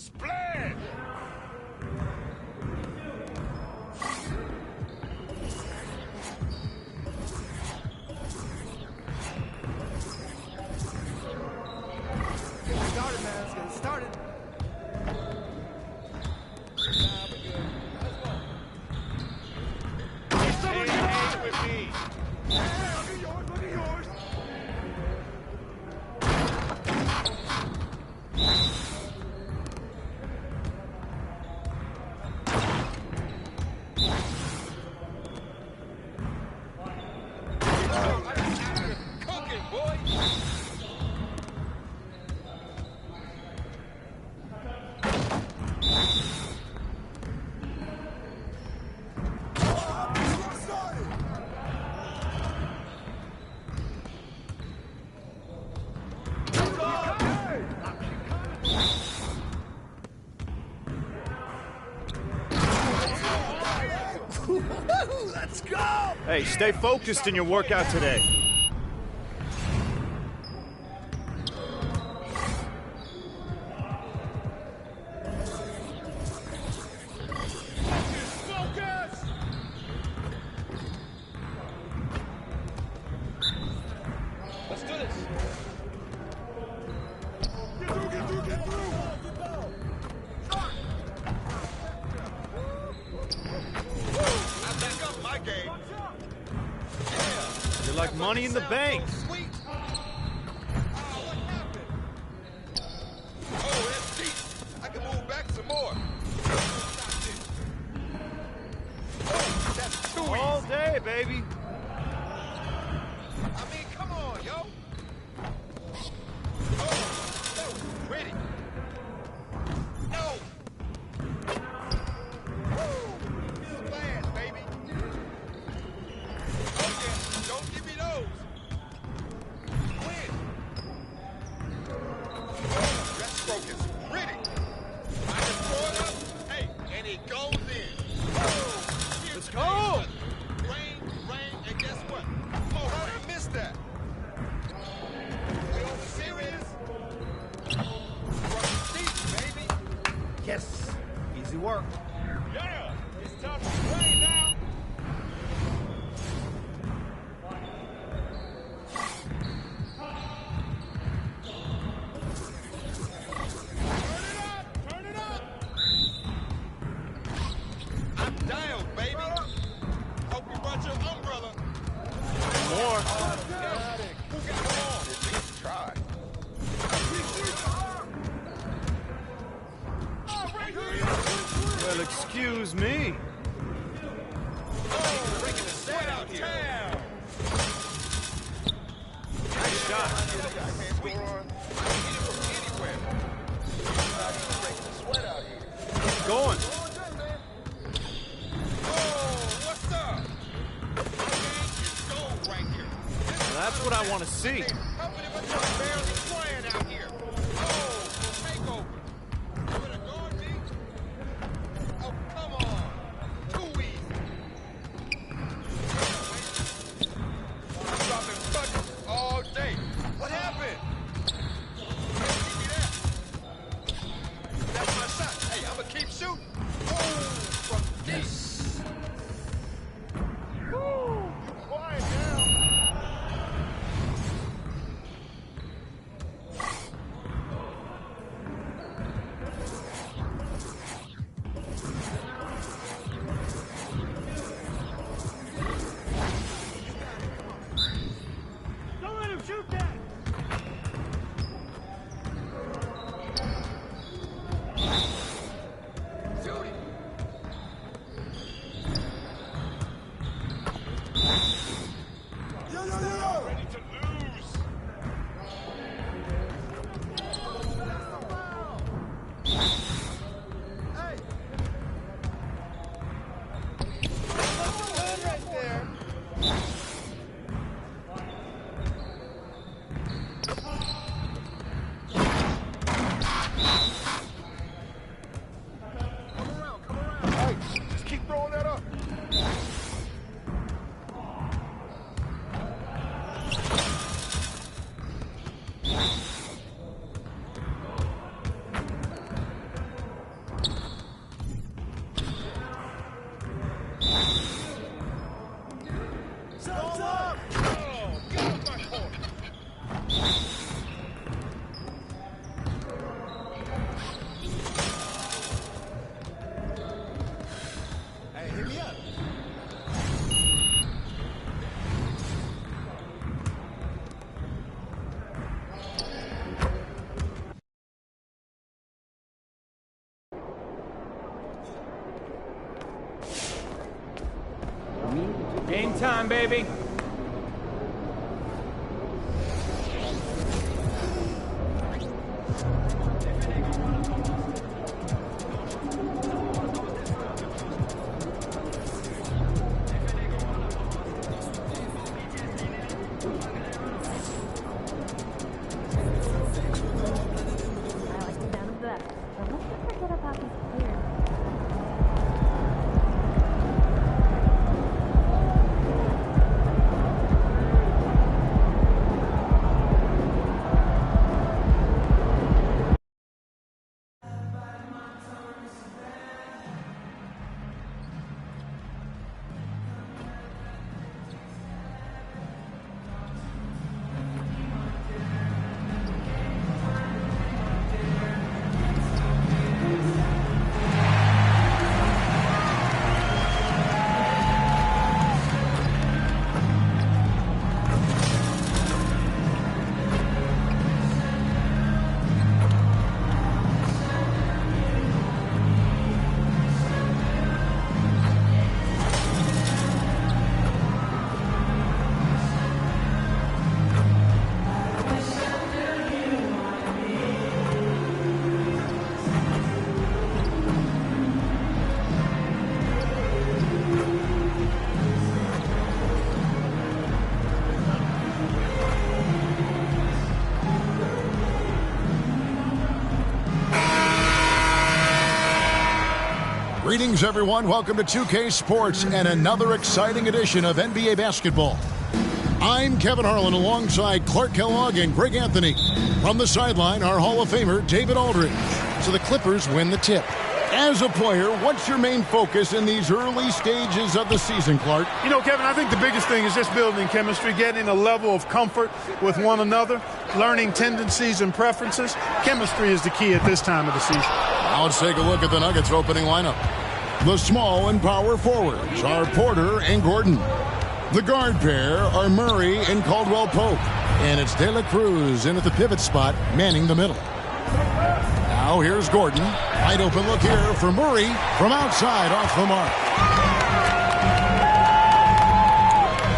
Splash! Started, man. Let's get it started. Hey, with me. Look at yours, look at yours. Cooking, boy. Let's go! Hey, stay focused in your workout today. Focus! Let's do this. Get through, get through, get through. I back up my game. You're like money in the bank. Sweet. What happened? Oh, that's deep. I can move back some more. Oh, that's too All easy. day, baby. I mean, come on, yo. Oh, that was pretty. No. Woo. Splash, baby. Oh, yeah. Don't give me those. Win. Oh, that stroke is pretty. I just throw it up. Hey, and it goes in. Oh, Let's go. Rain, and guess what? Oh, how did I miss that? We on serious? From deep, baby. Yes. Easy work. Yeah, it's time to play now. Turn it up. I'm down, baby. Hope you brought your umbrella. More. Who got it on? At least try. Well, excuse me. Oh, breaking the sweat out here. Nice shot. Sweet. I can hit it from anywhere. Breaking the sweat out here. Keep going. Oh, what's up? My game is gold right here. That's what I want to see. Company with your barely playing out here. Oh, takeover. You gonna guard me? Oh, come on. Too easy. I'm dropping buckets all day. What happened? Give me that. That's my shot. Hey, I'm gonna keep shooting. Oh, from deep. Woo, you quiet now. Time, baby. Greetings, everyone. Welcome to 2K Sports and another exciting edition of NBA basketball. I'm Kevin Harlan alongside Clark Kellogg and Greg Anthony. From the sideline, our Hall of Famer, David Aldridge. So the Clippers win the tip. As a player, what's your main focus in these early stages of the season, Clark? You know, Kevin, I think the biggest thing is just building chemistry, getting a level of comfort with one another, learning tendencies and preferences. Chemistry is the key at this time of the season. Now let's take a look at the Nuggets opening lineup. The small and power forwards are Porter and Gordon. The guard pair are Murray and Caldwell Pope. And it's De La Cruz in at the pivot spot, manning the middle. Now here's Gordon. Wide open look here for Murray from outside off the mark.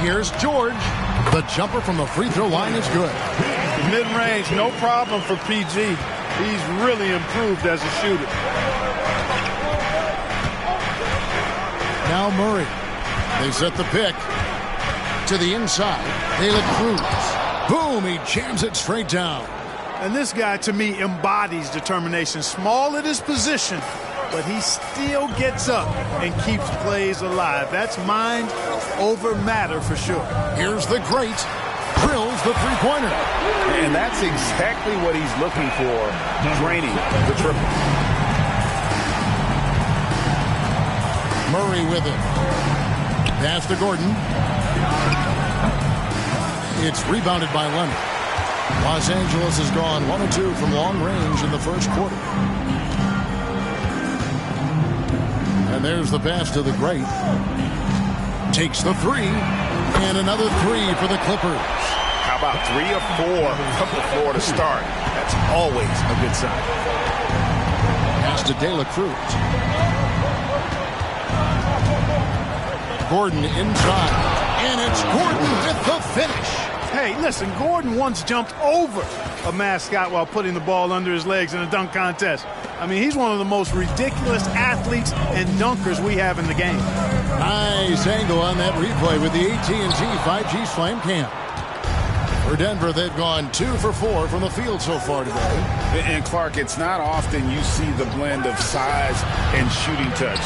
Here's George. The jumper from the free throw line is good. Mid-range, no problem for PG. He's really improved as a shooter. Now Murray. They set the pick to the inside. De La Cruz. Boom, he jams it straight down. And this guy, to me, embodies determination. Small at his position, but he still gets up and keeps plays alive. That's mind over matter for sure. Here's the great. Drills the three-pointer. And that's exactly what he's looking for, draining the triple. Murray with it. Pass to Gordon. It's rebounded by Leonard. Los Angeles has gone 1 of 2 from long range in the first quarter. And there's the pass to the great. Takes the three. And another three for the Clippers. How about 3 of 4 from the floor to start? That's always a good sign. Pass to De La Cruz. Gordon inside. And it's Gordon with the finish. Hey, listen, Gordon once jumped over a mascot while putting the ball under his legs in a dunk contest. I mean, he's one of the most ridiculous athletes and dunkers we have in the game. Nice angle on that replay with the AT&T 5G Slam Cam. For Denver, they've gone 2 for 4 from the field so far today. And Clark, it's not often you see the blend of size and shooting touch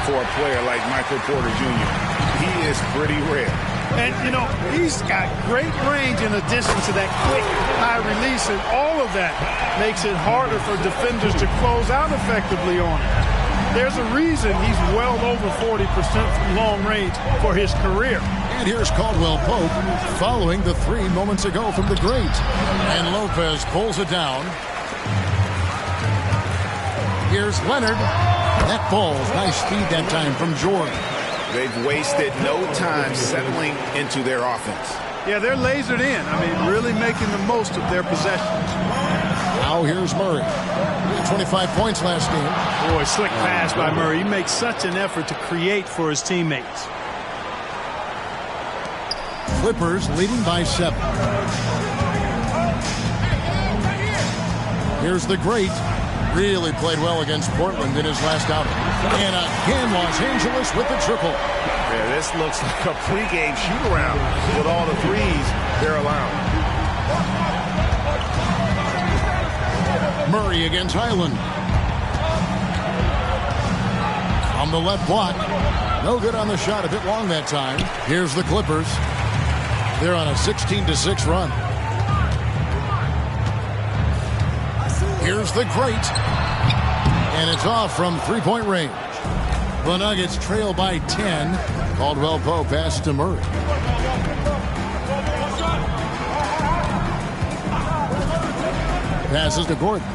for a player like Michael Porter Jr. He is pretty rare. And, you know, he's got great range in addition to that quick, high release, and all of that makes it harder for defenders to close out effectively on him. There's a reason he's well over 40% from long range for his career. And here's Caldwell Pope following the 3 moments ago from the great. And Lopez pulls it down. Here's Leonard. That falls. Nice speed that time from Jordan. They've wasted no time settling into their offense. Yeah, they're lasered in. I mean, really making the most of their possessions. Now here's Murray. 25 points last game. Boy, slick pass by Murray. He makes such an effort to create for his teammates. Clippers leading by 7. Here's the great. Really played well against Portland in his last outing. And again, Los Angeles with the triple. Yeah, this looks like a pregame shoot-around with all the threes they're allowing. Murray against Highland. On the left block. No good on the shot, a bit long that time. Here's the Clippers. They're on a 16-6 run. Here's the great. And it's off from three-point range. The Nuggets trail by 10. Caldwell Pope pass to Murray. Passes to Gordon.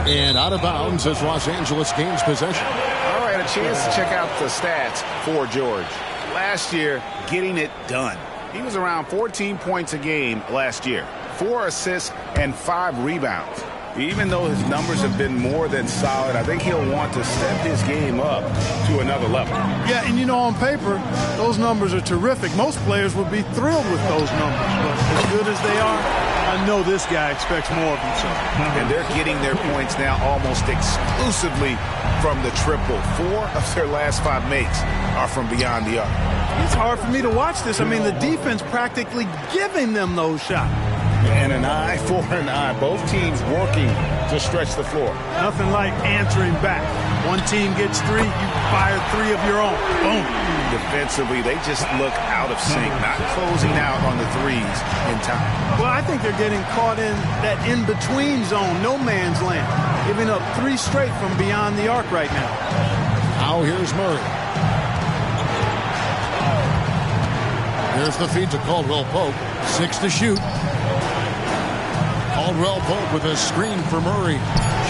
And out of bounds as Los Angeles gains possession. All right, a chance to check out the stats for George. Last year, getting it done. He was around 14 points a game last year. 4 assists and 5 rebounds. Even though his numbers have been more than solid, I think he'll want to step his game up to another level. Yeah, and you know, on paper, those numbers are terrific. Most players would be thrilled with those numbers. But as good as they are, I know this guy expects more of himself. And they're getting their points now almost exclusively from the triple. 4 of their last 5 makes are from beyond the arc. It's hard for me to watch this. I mean, the defense practically giving them those shots. And an eye for an eye. Both teams working to stretch the floor. Nothing like answering back. One team gets 3, you fire 3 of your own. Boom. Defensively, they just look out of sync, not closing out on the threes in time. Well, I think they're getting caught in that in-between zone, no man's land. Giving up 3 straight from beyond the arc right now. Now here's Murray. Here's the feed to Caldwell Pope. 6 to shoot. Caldwell Pope with a screen for Murray.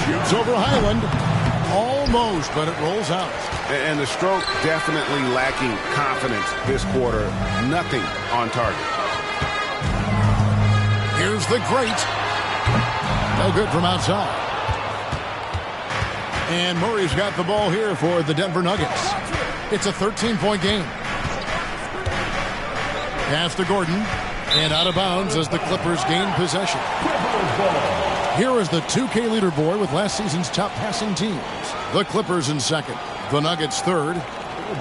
Shoots over Highland. Almost, but it rolls out. And the stroke definitely lacking confidence this quarter. Nothing on target. Here's the great. No good from outside. And Murray's got the ball here for the Denver Nuggets. It's a 13-point game. Pass to Gordon. And out of bounds as the Clippers gain possession. Here is the 2K leaderboard with last season's top passing teams. The Clippers in second. The Nuggets third.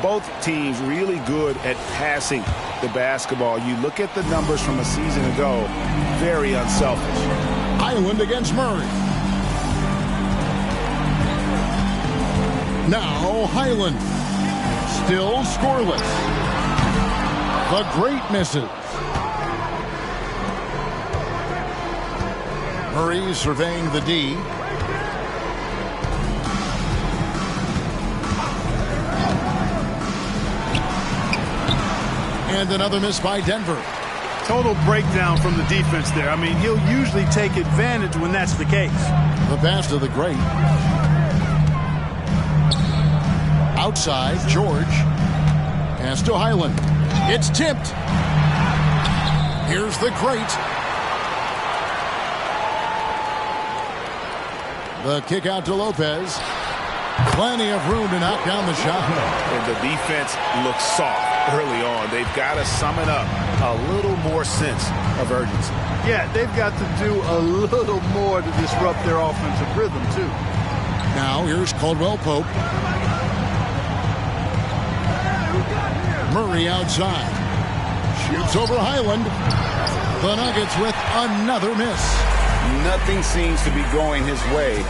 Both teams really good at passing the basketball. You look at the numbers from a season ago, very unselfish. Highland against Murray. Now Highland. Still scoreless. The great misses. Murray surveying the D. And another miss by Denver. Total breakdown from the defense there. I mean, he'll usually take advantage when that's the case. The pass to the great. Outside, George. Pass to Highland. It's tipped. Here's the great. The kick out to Lopez. Plenty of room to knock down the shot. And the defense looks soft early on. They've got to summon up a little more sense of urgency. Yeah, they've got to do a little more to disrupt their offensive rhythm, too. Now here's Caldwell Pope. Murray outside. Shoots over Highland. The Nuggets with another miss. Nothing seems to be going his way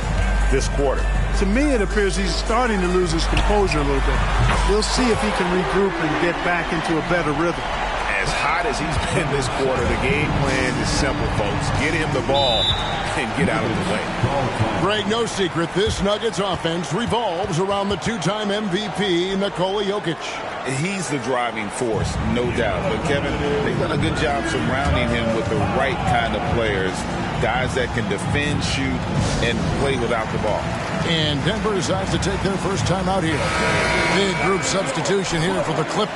this quarter. To me, it appears he's starting to lose his composure a little bit. We'll see if he can regroup and get back into a better rhythm. As hot as he's been this quarter, the game plan is simple, folks. Get him the ball and get out of the way. Greg, no secret, this Nuggets offense revolves around the 2-time MVP, Nikola Jokic. He's the driving force, no doubt. But, Kevin, they've done a good job surrounding him with the right kind of players, guys that can defend, shoot, and play without the ball. And Denver decides to take their first time out here. Big group substitution here for the Clippers.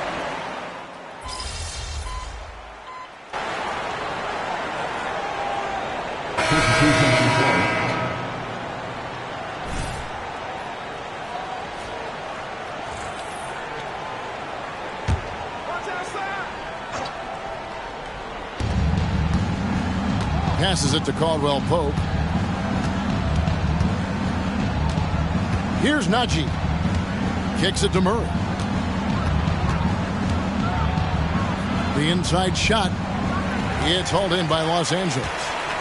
Passes it to Caldwell Pope. Here's Najee. Kicks it to Murray. The inside shot. It's hauled in by Los Angeles.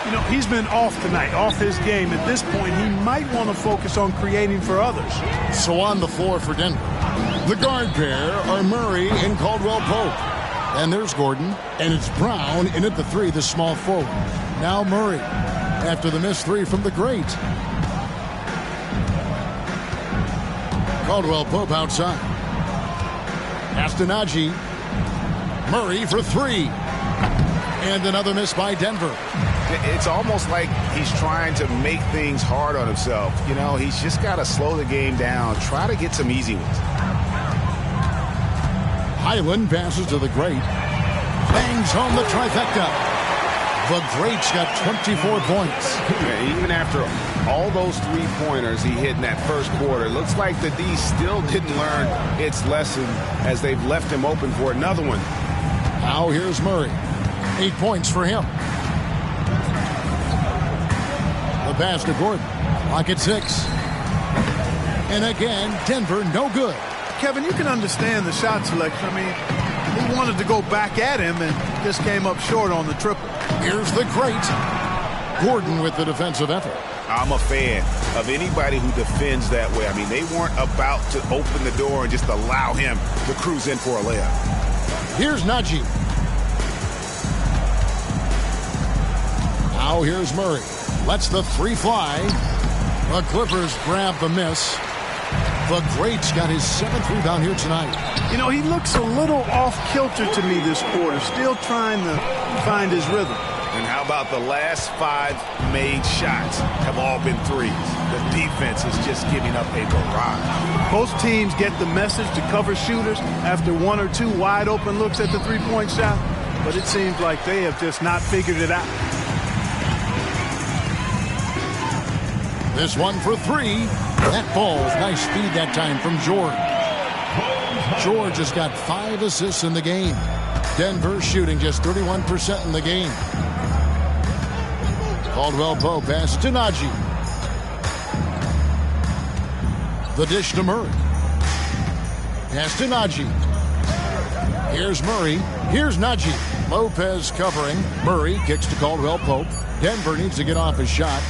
You know, he's been off tonight, off his game. At this point, he might want to focus on creating for others. So on the floor for Denver, the guard pair are Murray and Caldwell Pope. And there's Gordon, and it's Brown in at the three, the small forward. Now Murray, after the missed three from the great. Caldwell Pope outside. Pass to Najee. Murray for three. And another miss by Denver. It's almost like he's trying to make things hard on himself. You know, he's just got to slow the game down, try to get some easy ones. Highland passes to the great. Bangs home the trifecta. The great's got 24 points. Yeah, even after all those three-pointers he hit in that first quarter, looks like the D still didn't learn its lesson as they've left him open for another one. Now here's Murray. 8 points for him. The pass to Gordon. Clock at 6. And again, Denver no good. Kevin, you can understand the shot selection. I mean, he wanted to go back at him and just came up short on the triple. Here's the great Gordon with the defensive effort. I'm a fan of anybody who defends that way. I mean, they weren't about to open the door and just allow him to cruise in for a layup. Here's Najee. Now here's Murray. Lets the three fly. The Clippers grab the miss. The great's got his 7th rebound here tonight. You know, he looks a little off-kilter to me this quarter, still trying to find his rhythm. And how about the last 5 made shots have all been threes? The defense is just giving up a barrage. Most teams get the message to cover shooters after 1 or 2 wide-open looks at the three-point shot, but it seems like they have just not figured it out. This one for 3. That ball's nice speed that time from George. George has got 5 assists in the game. Denver shooting just 31% in the game. Caldwell Pope pass to Najee. The dish to Murray. Pass to Najee. Here's Murray. Here's Najee. Lopez covering. Murray kicks to Caldwell Pope. Denver needs to get off his shot.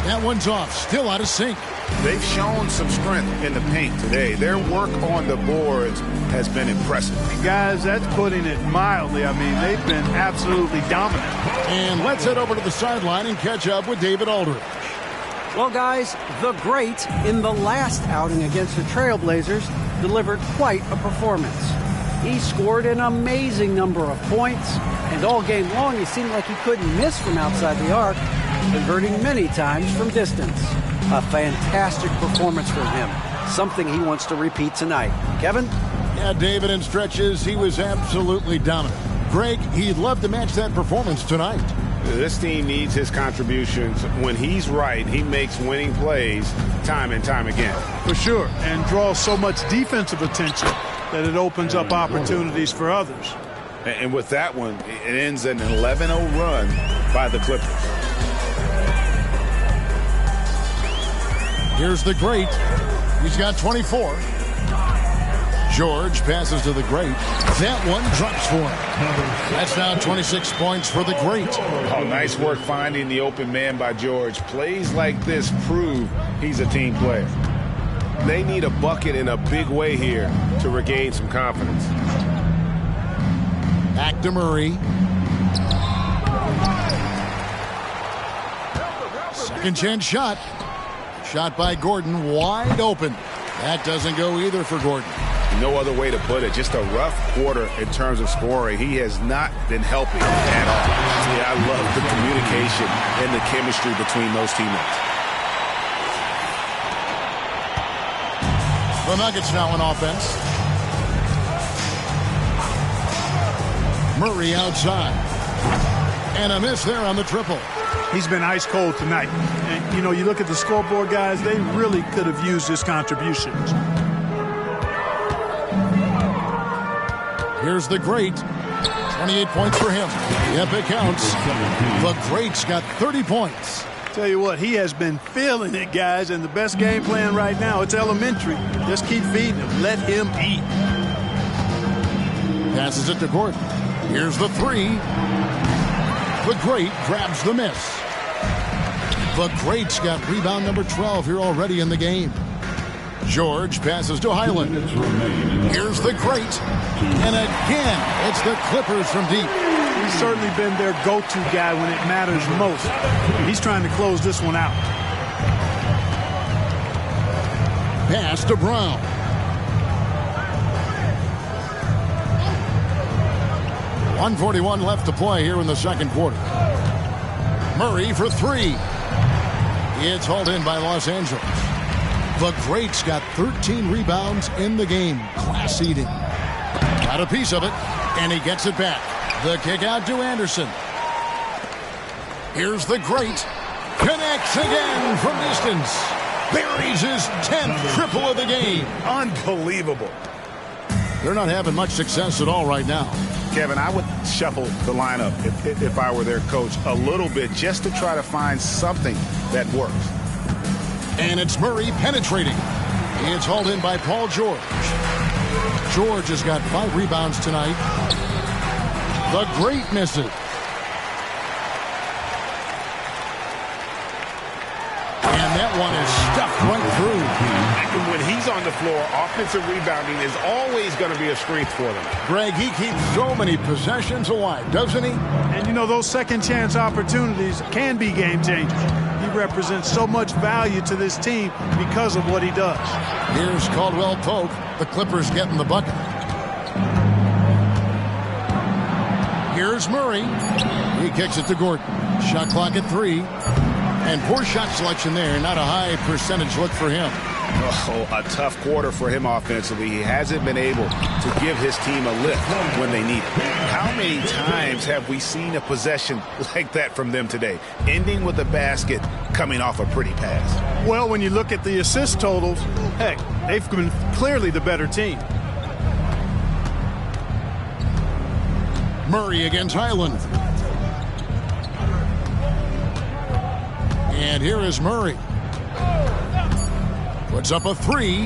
That one's off. Still out of sync. They've shown some strength in the paint today. Their work on the boards has been impressive. Guys, that's putting it mildly. I mean, they've been absolutely dominant. And let's head over to the sideline and catch up with David Aldridge. Well, guys, the great in the last outing against the Trailblazers delivered quite a performance. He scored an amazing number of points, and all game long he seemed like he couldn't miss from outside the arc, converting many times from distance. A fantastic performance from him, something he wants to repeat tonight. Kevin? Yeah, David, in stretches, he was absolutely dominant. Greg, he'd love to match that performance tonight. This team needs his contributions. When he's right, he makes winning plays time and time again. For sure, and draws so much defensive attention that it opens up opportunities for others. And with that one, it ends an 11-0 run by the Clippers. Here's the great. He's got 24. George passes to the great. That one drops for him. That's now 26 points for the great. Oh, nice work finding the open man by George. Plays like this prove he's a team player. They need a bucket in a big way here to regain some confidence. Back to Murray. Second chance shot. Shot by Gordon, wide open. That doesn't go either for Gordon. No other way to put it. Just a rough quarter in terms of scoring. He has not been helping at all. Yeah, I love the communication and the chemistry between those teammates. The Nuggets now in offense. Murray outside. And a miss there on the triple. He's been ice cold tonight. And, you know, you look at the scoreboard, guys, they really could have used his contributions. Here's the great. 28 points for him. Yep, it counts. The Great's got 30 points. Tell you what, he has been feeling it, guys, and the best game plan right now, it's elementary. Just keep feeding him. Let him eat. Passes it to Gordon. Here's the three. The Great grabs the miss. The Great's got rebound number 12 here already in the game. George passes to Highland. Here's the Great. And again, it's the Clippers from deep. He's certainly been their go-to guy when it matters most. He's trying to close this one out. Pass to Brown. .141 left to play here in the second quarter. Murray for three. It's hauled in by Los Angeles. The Great's got 13 rebounds in the game. Class eating. Got a piece of it, and he gets it back. The kick out to Anderson. Here's the Great. Connects again from distance. Buries his 10th triple of the game. Unbelievable. They're not having much success at all right now. Kevin, I would shuffle the lineup if I were their coach a little bit just to try to find something that works. And it's Murray penetrating. It's hauled in by Paul George. George has got 5 rebounds tonight. The Great misses. And that one is stuffed right through. When he's on the floor, offensive rebounding is always going to be a strength for them. Greg, he keeps so many possessions alive, doesn't he? And you know, those second chance opportunities can be game changers. He represents so much value to this team because of what he does. Here's Caldwell Pope. The Clippers getting the bucket. Here's Murray. He kicks it to Gordon. Shot clock at 3. And poor shot selection there. Not a high percentage look for him. Oh, a tough quarter for him offensively. He hasn't been able to give his team a lift when they need it. How many times have we seen a possession like that from them today? Ending with a basket, coming off a pretty pass. Well, when you look at the assist totals, heck, they've been clearly the better team. Murray against Highland. And here is Murray. Puts up a 3.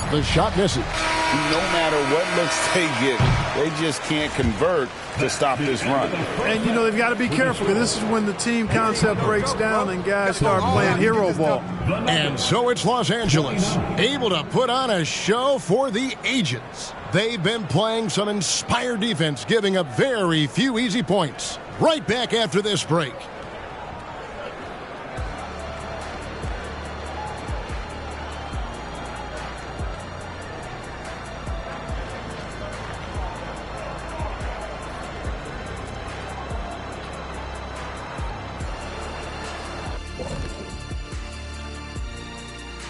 The shot misses. No matter what looks they get, they just can't convert to stop this run. And, you know, they've got to be careful because this is when the team concept breaks down and guys start playing hero ball. And so it's Los Angeles, able to put on a show for the ages. They've been playing some inspired defense, giving up very few easy points. Right back after this break.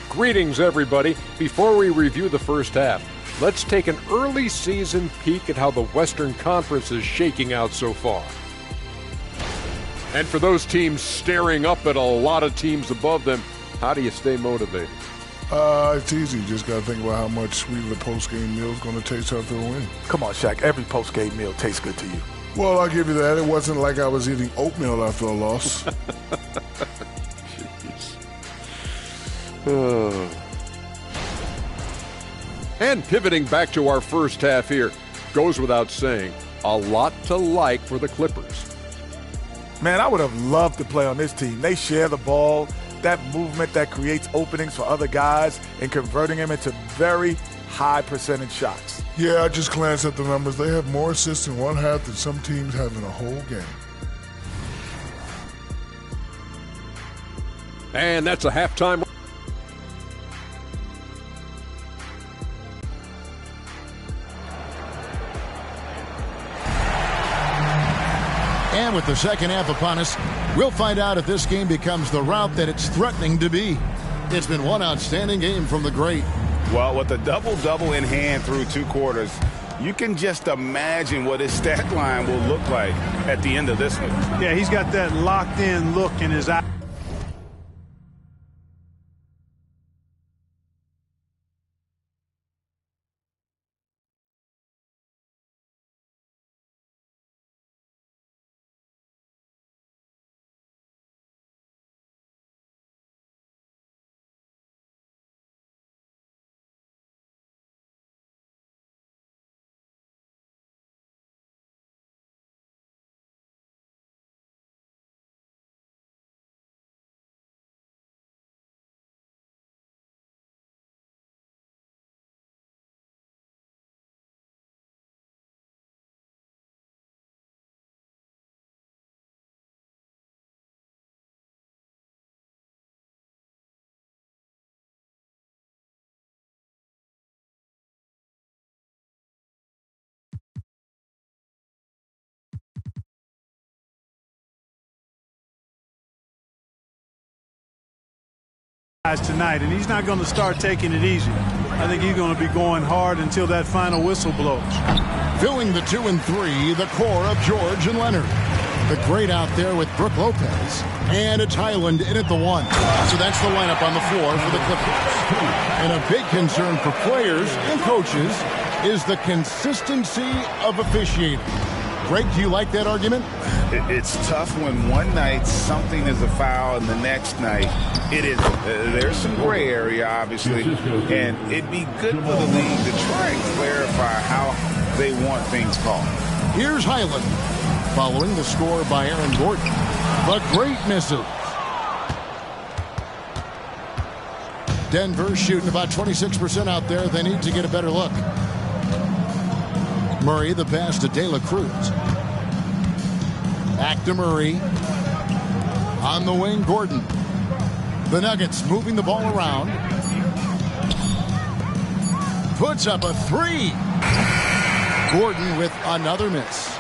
Greetings, everybody. Before we review the first half, let's take an early season peek at how the Western Conference is shaking out so far. And for those teams staring up at a lot of teams above them, how do you stay motivated? It's easy. You just got to think about how much sweeter the post-game meal is going to taste after a win. Come on, Shaq. Every post-game meal tastes good to you. Well, I'll give you that. It wasn't like I was eating oatmeal after a loss. And pivoting back to our first half here, goes without saying, a lot to like for the Clippers. Man, I would have loved to play on this team. They share the ball, that movement that creates openings for other guys and converting them into very high percentage shots. Yeah, I just glanced at the numbers. They have more assists in one half than some teams have in a whole game. And that's a halftime. And with the second half upon us, we'll find out if this game becomes the route that it's threatening to be. It's been one outstanding game from the Great. Well, with a double-double in hand through 2 quarters, you can just imagine what his stat line will look like at the end of this one. Yeah, he's got that locked-in look in his eye. tonight, and he's not going to start taking it easy. I think he's going to be going hard until that final whistle blows. Filling the 2 and 3, the core of George and Leonard. The great out there with Brooke Lopez, and it's Highland in at the 1. So that's the lineup on the floor for the Clippers. And a big concern for players and coaches is the consistency of officiating. Greg, do you like that argument? It's tough when one night something is a foul and the next night it isn't. There's some gray area, obviously, and it'd be good for the league to try and clarify how they want things called. Here's Highland, following the score by Aaron Gordon. The great misses. Denver shooting about 26% out there. They need to get a better look. Murray, the pass to De La Cruz. Back to Murray. On the wing, Gordon. The Nuggets moving the ball around. Puts up a 3. Gordon with another miss.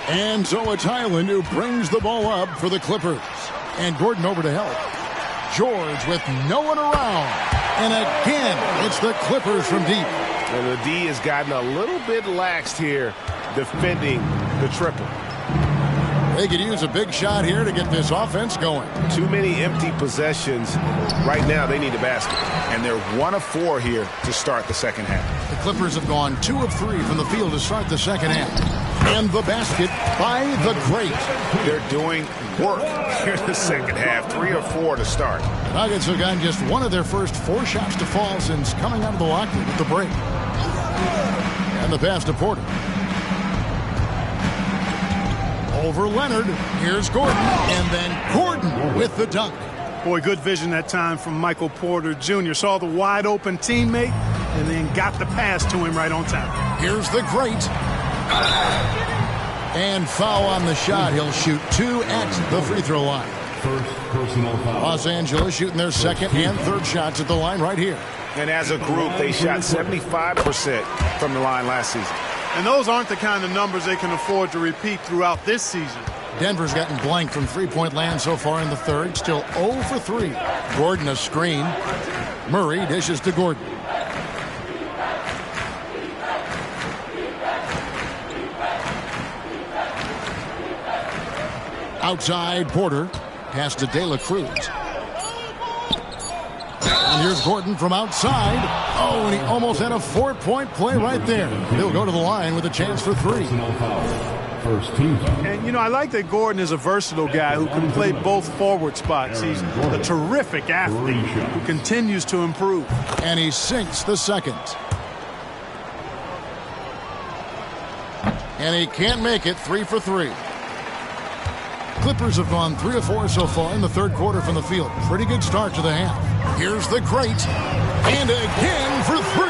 And so it's Highland who brings the ball up for the Clippers. And Gordon over to help. George with no one around. And again, it's the Clippers from deep. And the D has gotten a little bit laxed here defending the triple. They could use a big shot here to get this offense going. Too many empty possessions. Right now, they need a basket. And they're 1 of 4 here to start the second half. The Clippers have gone 2 of 3 from the field to start the second half. And the basket by the great. They're doing work here in the second half. 3 or 4 to start. Nuggets have gotten just 1 of their first 4 shots to fall since coming out of the locker with the break. And the pass to Porter. Over Leonard. Here's Gordon. And then Gordon with the dunk. Boy, good vision that time from Michael Porter Jr. Saw the wide open teammate and then got the pass to him right on time. Here's the great. And foul on the shot. He'll shoot 2 at the free throw line. Los Angeles shooting their second and third shots at the line right here. And as a group, they shot 75% from the line last season. And those aren't the kind of numbers they can afford to repeat throughout this season. Denver's gotten blank from three-point land so far in the third. Still 0 for 3. Gordon a screen. Murray dishes to Gordon. Outside, Porter. Pass to De La Cruz. And here's Gordon from outside. Oh, and he almost had a 4-point play right there. He'll go to the line with a chance for 3. And, you know, I like that Gordon is a versatile guy who can play both forward spots. He's a terrific athlete who continues to improve. And he sinks the second. And he can't make it. 3 for 3. Clippers have gone 3 of 4 so far in the third quarter from the field. Pretty good start to the half. Here's the great. And again for 3.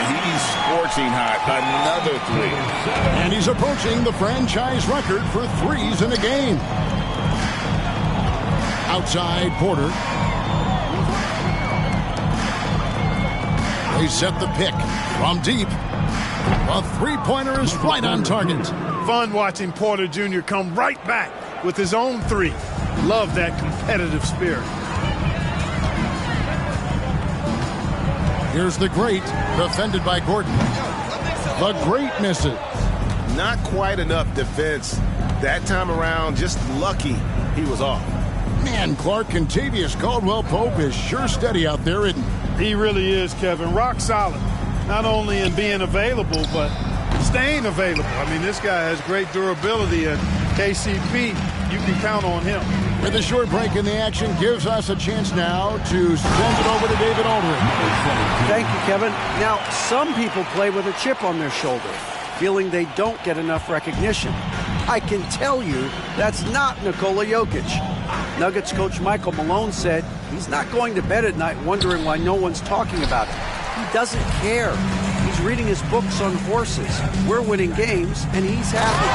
He's scorching hot. Another 3. And he's approaching the franchise record for 3s in a game. Outside, Porter. They set the pick from deep. A 3-pointer is right on target. Fun watching Porter Jr. come right back with his own 3. Love that competitive spirit. Here's the great, defended by Gordon. The great misses. Not quite enough defense. That time around, just lucky he was off. Man, Clark, Contavious Caldwell-Pope is sure steady out there, isn't he? He really is, Kevin. Rock solid. Not only in being available, but staying available. I mean, this guy has great durability, and KCP, you can count on him. With a short break in the action, gives us a chance now to send it over to David Aldridge. Thank you, Kevin. Now, some people play with a chip on their shoulder, feeling they don't get enough recognition. I can tell you that's not Nikola Jokic. Nuggets coach Michael Malone said he's not going to bed at night wondering why no one's talking about it. He doesn't care. He's reading his books on horses. We're winning games, and he's happy.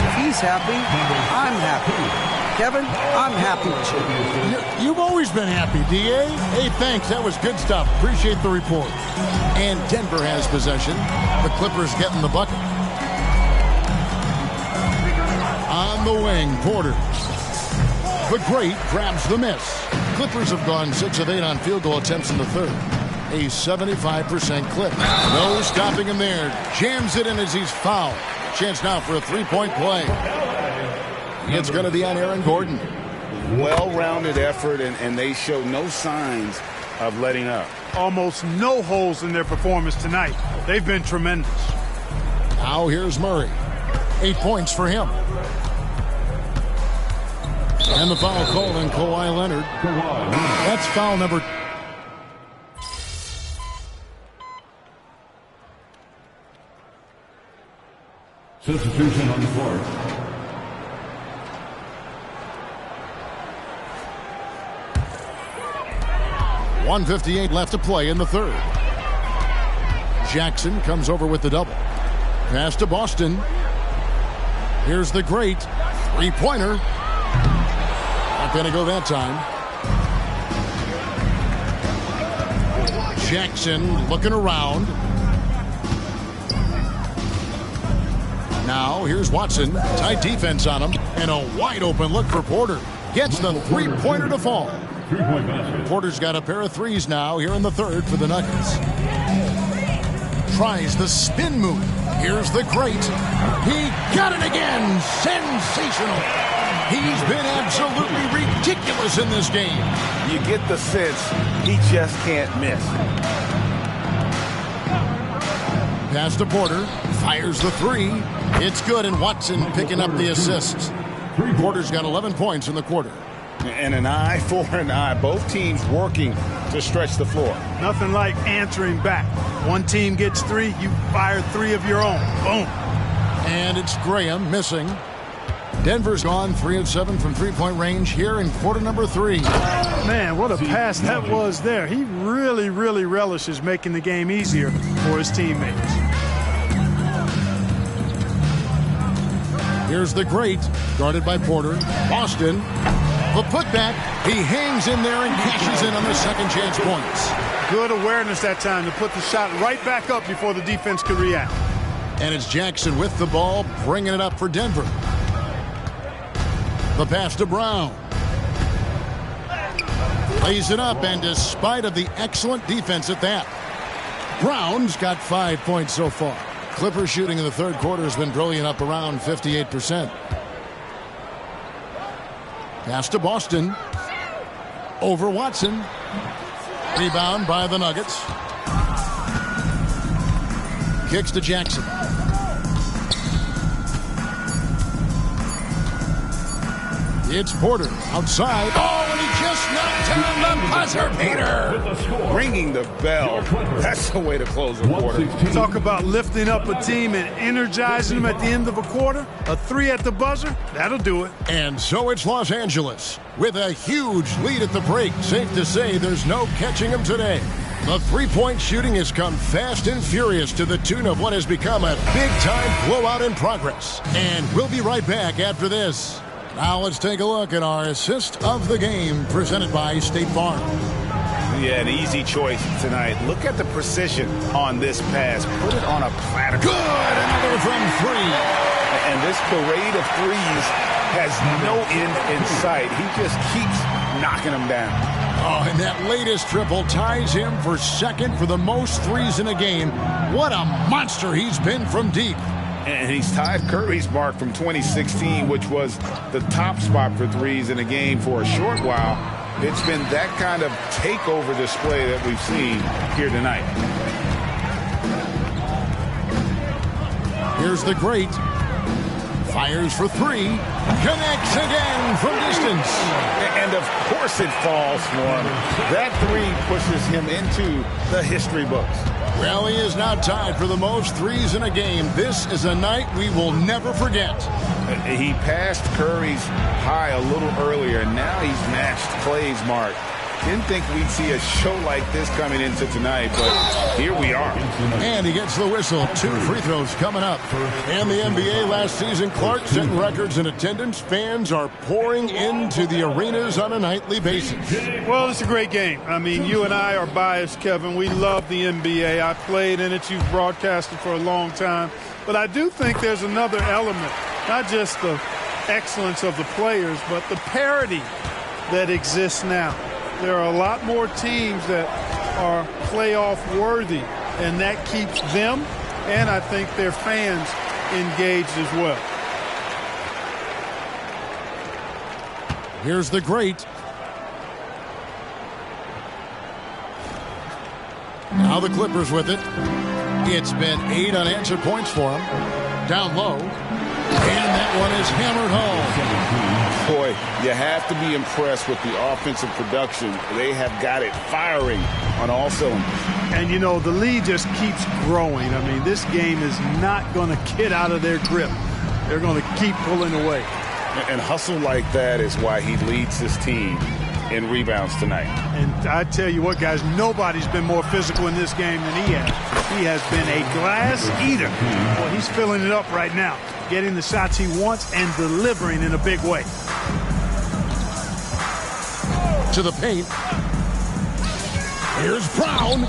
If he's happy, I'm happy. Kevin, I'm happy too. You've always been happy, D.A. Hey, thanks. That was good stuff. Appreciate the report. And Denver has possession. The Clippers getting the bucket. On the wing, Porter. The great grabs the miss. Clippers have gone 6 of 8 on field goal attempts in the third. A 75% clip. No stopping him there. Jams it in as he's fouled. Chance now for a three-point play. It's going to be on Aaron Gordon. Well-rounded effort, and they show no signs of letting up. Almost no holes in their performance tonight. They've been tremendous. Now here's Murray. 8 points for him. And the foul called on Kawhi Leonard. That's foul number. Substitution on the floor. .158 left to play in the third. Jackson comes over with the double. Pass to Boston. Here's the great three-pointer. Not going to go that time. Jackson looking around. Now here's Watson. Tight defense on him. And a wide open look for Porter. Gets the three-pointer to fall. Porter's got a pair of threes now here in the third for the Nuggets. Tries the spin move. Here's the great. He got it again. Sensational. He's been absolutely ridiculous in this game. You get the sense he just can't miss. Pass to Porter. Fires the three. It's good, and Watson picking up the assist. Porter's got 11 points in the quarter. And an eye for an eye. Both teams working to stretch the floor. Nothing like answering back. One team gets three, you fire three of your own. Boom. And it's Graham missing. Denver's gone 3 of 7 from three-point range here in quarter number 3. Man, what a pass that was there. He really, really relishes making the game easier for his teammates. Here's the great, guarded by Porter. Boston. The putback, he hangs in there and cashes in on the second chance points. Good awareness that time to put the shot right back up before the defense could react. And it's Jackson with the ball, bringing it up for Denver. The pass to Brown. Lays it up, and despite of the excellent defense at that, Brown's got 5 points so far. Clippers shooting in the third quarter has been brilliant, up around 58%. Pass to Boston. Over Watson. Rebound by the Nuggets. Kicks to Jackson. It's Porter outside. Oh, and he just knocked down the buzzer beater. Ringing the bell. That's the way to close a quarter. Talk about lifting up a team and energizing them at the end of a quarter. A three at the buzzer, that'll do it. And so it's Los Angeles with a huge lead at the break. Safe to say there's no catching them today. The three-point shooting has come fast and furious to the tune of what has become a big-time blowout in progress. And we'll be right back after this. Now let's take a look at our assist of the game presented by State Farm. Yeah, an easy choice tonight. Look at the precision on this pass. Put it on a platter. Good! Another from three. And this parade of threes has no end in sight. He just keeps knocking them down. Oh, and that latest triple ties him for second for the most threes in a game. What a monster he's been from deep. And he's tied Curry's mark from 2016, which was the top spot for threes in a game for a short while. It's been that kind of takeover display that we've seen here tonight. Here's the great. Fires for three. Connects again from distance. And of course it falls for him. That three pushes him into the history books. Well, he is now tied for the most threes in a game. This is a night we will never forget. He passed Curry's high a little earlier, and now he's matched Clay's mark. Didn't think we'd see a show like this coming into tonight, but here we are. And he gets the whistle. 2 free throws coming up. And the NBA last season, Clark setting records in attendance. Fans are pouring into the arenas on a nightly basis. Well, it's a great game. I mean, you and I are biased, Kevin. We love the NBA. I played in it. You've broadcasted for a long time. But I do think there's another element, not just the excellence of the players, but the parity that exists now. There are a lot more teams that are playoff worthy, and that keeps them and I think their fans engaged as well. Here's the great. Now the Clippers with it. It's been 8 unanswered points for them. Down low. And that one is hammered home. Boy, you have to be impressed with the offensive production. They have got it firing on all cylinders. And, you know, the lead just keeps growing. I mean, this game is not going to get out of their grip. They're going to keep pulling away. And hustle like that is why he leads this team in rebounds tonight. And I tell you what, guys, nobody's been more physical in this game than he has. He has been a glass eater. Well, he's filling it up right now, getting the shots he wants and delivering in a big way. To the paint. Here's Brown.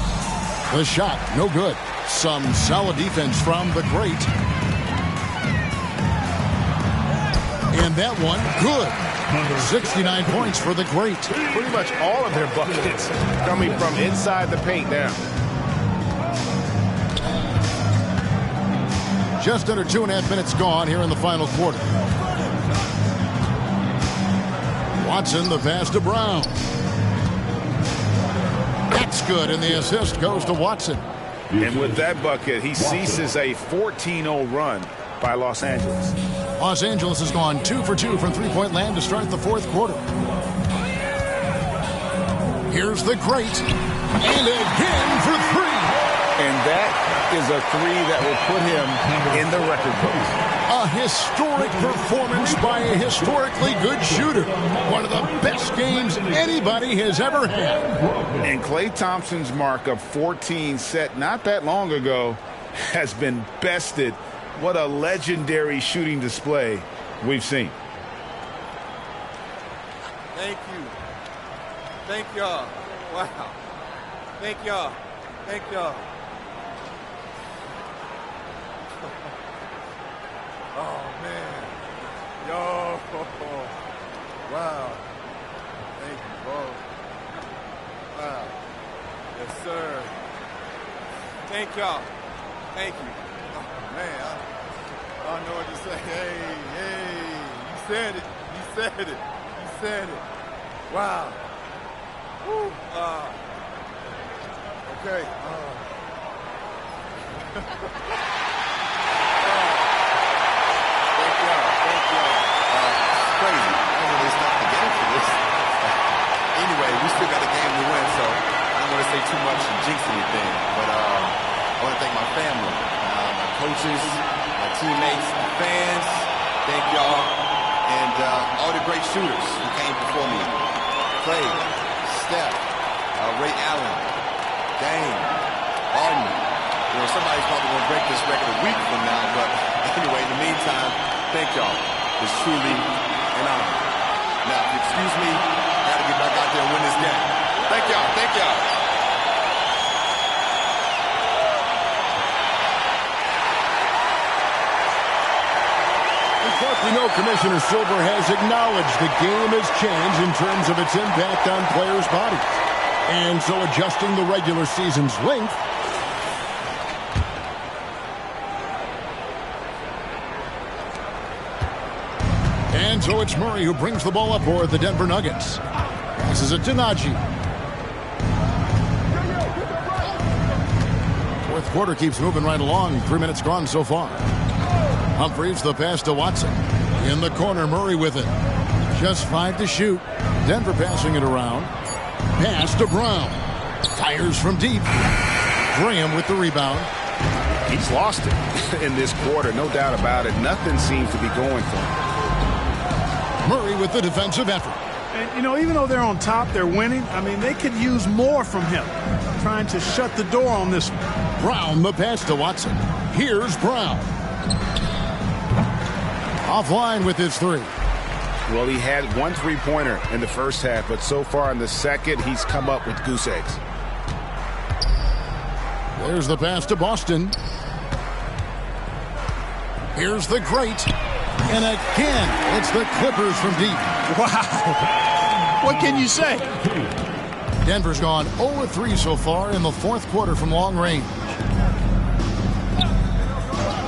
The shot, no good. Some solid defense from the great. And that one, good. 69 points for the great. Pretty much all of their buckets coming from inside the paint now. Just under 2.5 minutes gone here in the final quarter. Watson, the pass to Brown. That's good, and the assist goes to Watson. And with that bucket, he ceases a 14-0 run by Los Angeles. Los Angeles has gone 2 for 2 from three-point land to start the fourth quarter. Here's the great. And again for three. And that is a three that will put him in the record books. A historic performance by a historically good shooter. One of the best games anybody has ever had. And Klay Thompson's mark of 14 set not that long ago has been bested. What a legendary shooting display we've seen. Thank you. Thank y'all. Wow. Thank y'all. Thank y'all. Oh, man. Yo. Wow. Thank you, bro. Wow. Yes, sir. Thank y'all. Thank you. Oh, man. I don't know what to say. Hey. You said it. You said it. You said it. Wow. Woo. Okay. Thank y'all. Thank y'all. It's crazy. I don't really stop the game for this. Anyway, we still got a game to win, so I don't want to say too much and jinx anything. But I want to thank my family, my coaches, my teammates, my fans. Thank y'all. And all the great shooters who came before me. Klay, Steph, Ray Allen, Dame, Arden. You know, somebody's probably going to break this record a week from now, but anyway, in the meantime, thank y'all. It's truly an honor. Now, if you excuse me, I got to get back out there and win this game. Thank y'all. Thank y'all. We know Commissioner Silver has acknowledged the game has changed in terms of its impact on players' bodies. And so adjusting the regular season's length. And so it's Murray who brings the ball up for the Denver Nuggets. Passes it to Najee. Fourth quarter keeps moving right along. 3 minutes gone so far. Humphries the pass to Watson. In the corner, Murray with it. Just 5 to shoot. Denver passing it around. Pass to Brown. Fires from deep. Graham with the rebound. He's lost it in this quarter, no doubt about it. Nothing seems to be going for him. Murray with the defensive effort. And, you know, even though they're on top, they're winning. I mean, they could use more from him. Trying to shut the door on this one. Brown the pass to Watson. Here's Brown. Offline with his three. Well, he had 1 3-pointer in the first half, but so far in the second, he's come up with goose eggs. There's the pass to Boston. Here's the great. And again, it's the Clippers from deep. Wow. What can you say? Denver's gone 0-3 so far in the fourth quarter from long range.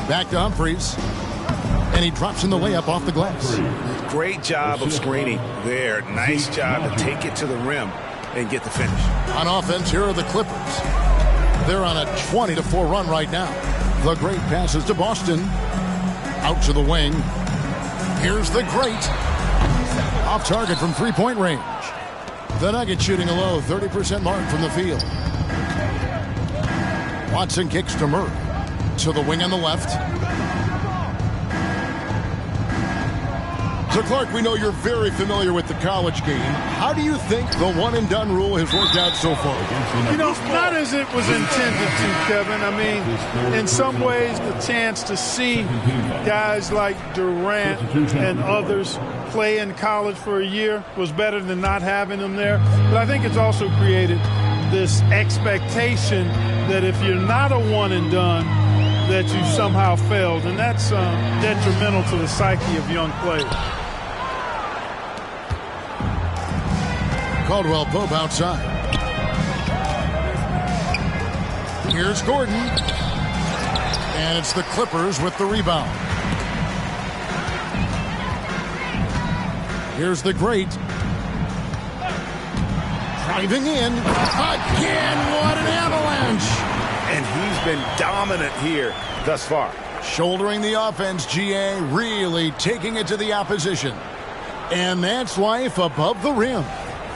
Back to Humphries. And he drops in the layup off the glass. Great job of screening there. Nice job to take it to the rim and get the finish. On offense, here are the Clippers. They're on a 20-4 run right now. The Great passes to Boston. Out to the wing. Here's the Great. Off target from three-point range. The Nuggets shooting a low 30% mark from the field. Watson kicks to Murray. To the wing on the left. So, Clark, we know you're very familiar with the college game. How do you think the one-and-done rule has worked out so far? You know, not as it was intended to, Kevin. I mean, in some ways, the chance to see guys like Durant and others play in college for a year was better than not having them there. But I think it's also created this expectation that if you're not a one-and-done, that you somehow failed. And that's detrimental to the psyche of young players. Caldwell Pope outside. Here's Gordon. And it's the Clippers with the rebound. Here's the Great. Driving in. Again, what an avalanche. And he's been dominant here thus far. Shouldering the offense, GA, really taking it to the opposition. And that's life above the rim.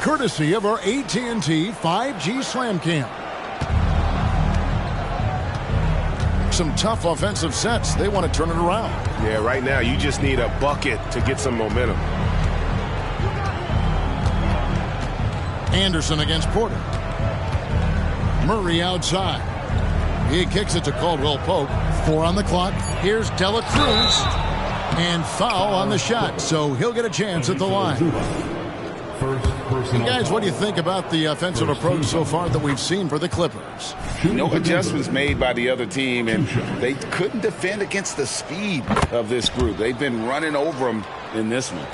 Courtesy of our AT&T 5G Slam Cam. Some tough offensive sets. They want to turn it around. Yeah, right now you just need a bucket to get some momentum. Anderson against Porter. Murray outside. He kicks it to Caldwell Pope. 4 on the clock. Here's Dela Cruz. And foul on the shot, so he'll get a chance at the line. And guys, what do you think about the offensive approach so far that we've seen for the Clippers? No adjustments made by the other team, and they couldn't defend against the speed of this group. They've been running over them in this one.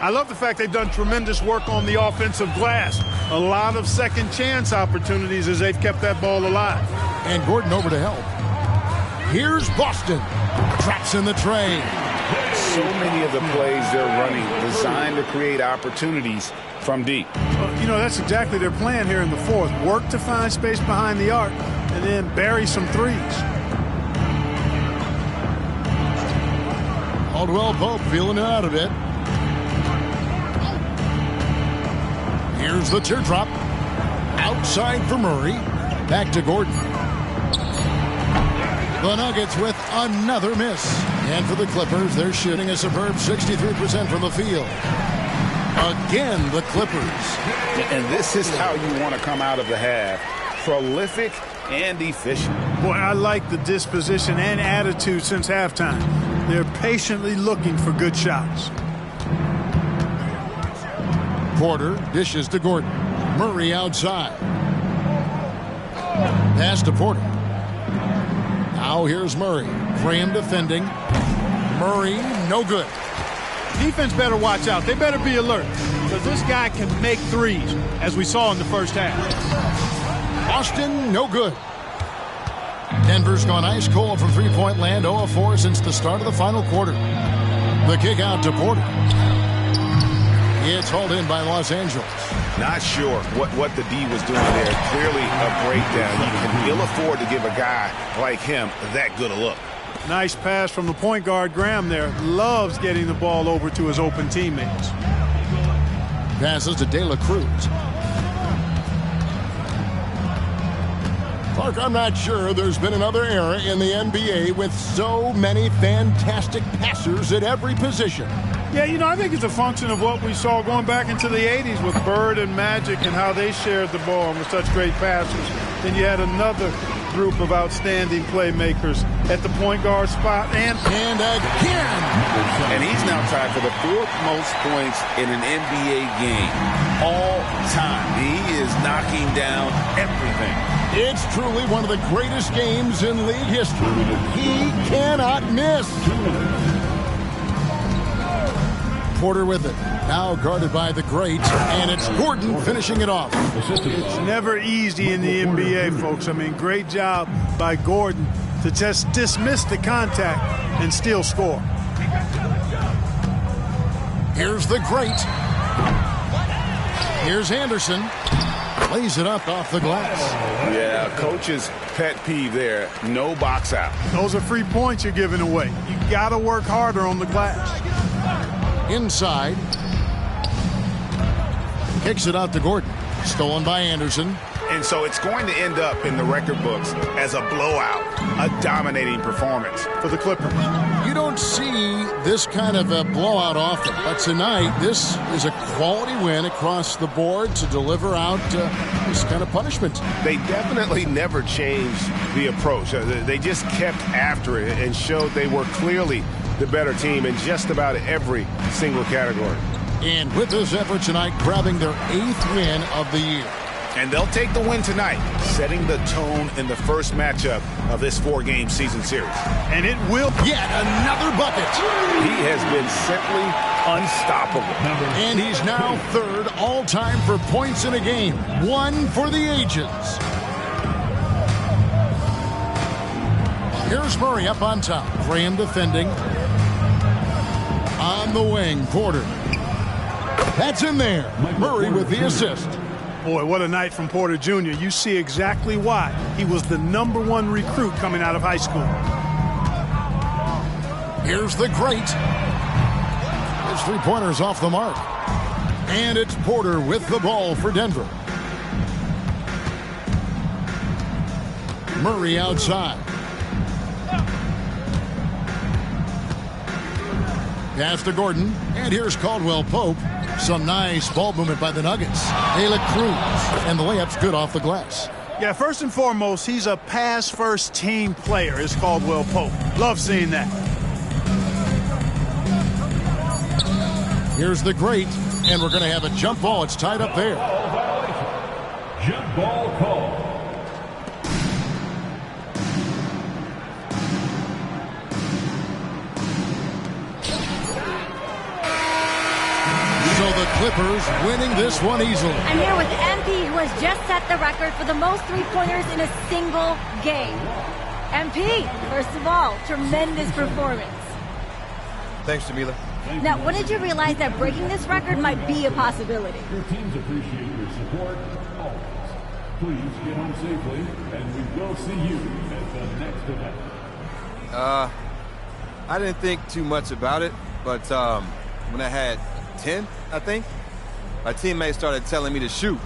I love the fact they've done tremendous work on the offensive glass. A lot of second chance opportunities as they've kept that ball alive. And Gordon over to help. Here's Boston. Traps in the tray. So many of the plays they're running designed to create opportunities from deep. You know, that's exactly their plan here in the fourth. Work to find space behind the arc and then bury some threes. Caldwell Pope feeling it out a bit. Here's the teardrop. Outside for Murray. Back to Gordon. The Nuggets with another miss. And for the Clippers, they're shooting a superb 63% from the field. Again, the Clippers. And this is how you want to come out of the half. Prolific and efficient. Boy, I like the disposition and attitude since halftime. They're patiently looking for good shots. Porter dishes to Gordon. Murray outside. Pass to Porter. Now here's Murray. Graham defending. Murray, no good. Defense better watch out. They better be alert because this guy can make threes, as we saw in the first half. Austin, no good. Denver's gone ice cold from three-point land, 0-4 since the start of the final quarter. The kick out to Porter. It's hauled in by Los Angeles. Not sure what the D was doing there. Clearly a breakdown. You can ill afford to give a guy like him that good a look. Nice pass from the point guard, Graham there. Loves getting the ball over to his open teammates. Passes to Dela Cruz. Clark, I'm not sure there's been another era in the NBA with so many fantastic passers at every position. Yeah, you know, I think it's a function of what we saw going back into the 80s with Bird and Magic and how they shared the ball and were such great passers. Then you had another group of outstanding playmakers at the point guard spot and again. And he's now tied for the 4th most points in an NBA game all time. He is knocking down everything. It's truly one of the greatest games in league history. He cannot miss. Porter with it. Now guarded by the great, and it's Gordon finishing it off. It's never easy in the NBA, folks. I mean, great job by Gordon to just dismiss the contact and still score. Here's the great. Here's Anderson. Lays it up off the glass. Yeah, coach's pet peeve there. No box out. Those are free points you're giving away. You got to work harder on the glass. Inside. Kicks it out to Gordon. Stolen by Anderson. And so it's going to end up in the record books as a blowout, a dominating performance for the Clippers. You don't see this kind of a blowout often, but tonight this is a quality win across the board to deliver out this kind of punishment. They definitely never changed the approach. They just kept after it and showed they were clearly the better team in just about every single category. And with this effort tonight, grabbing their 8th win of the year. And they'll take the win tonight, setting the tone in the first matchup of this 4-game season series. And it will yet another bucket. He has been simply unstoppable. And he's now 3rd all-time for points in a game. 1 for the ages. Here's Murray up on top. Graham defending. On the wing, Porter. That's in there. Murray with the assist. Boy, what a night from Porter Jr. You see exactly why. He was the #1 recruit coming out of high school. Here's the great. His 3-pointers off the mark. And it's Porter with the ball for Denver. Murray outside. Pass to Gordon. And here's Caldwell Pope. Some nice ball movement by the Nuggets. De La Cruz. And the layup's good off the glass. Yeah, first and foremost, he's a pass-first team player, is Caldwell Pope. Love seeing that. Here's the great. And we're going to have a jump ball. It's tied up there. Jump ball call. So the Clippers winning this one easily. I'm here with MP, who has just set the record for the most 3-pointers in a single game. MP, first of all, tremendous performance. Thanks, Jamila. Now, when did you realize that breaking this record might be a possibility? Your teams appreciate your support always. Please get home safely, and we will see you at the next event. I didn't think too much about it, but when I had 10, I think, my teammates started telling me to shoot.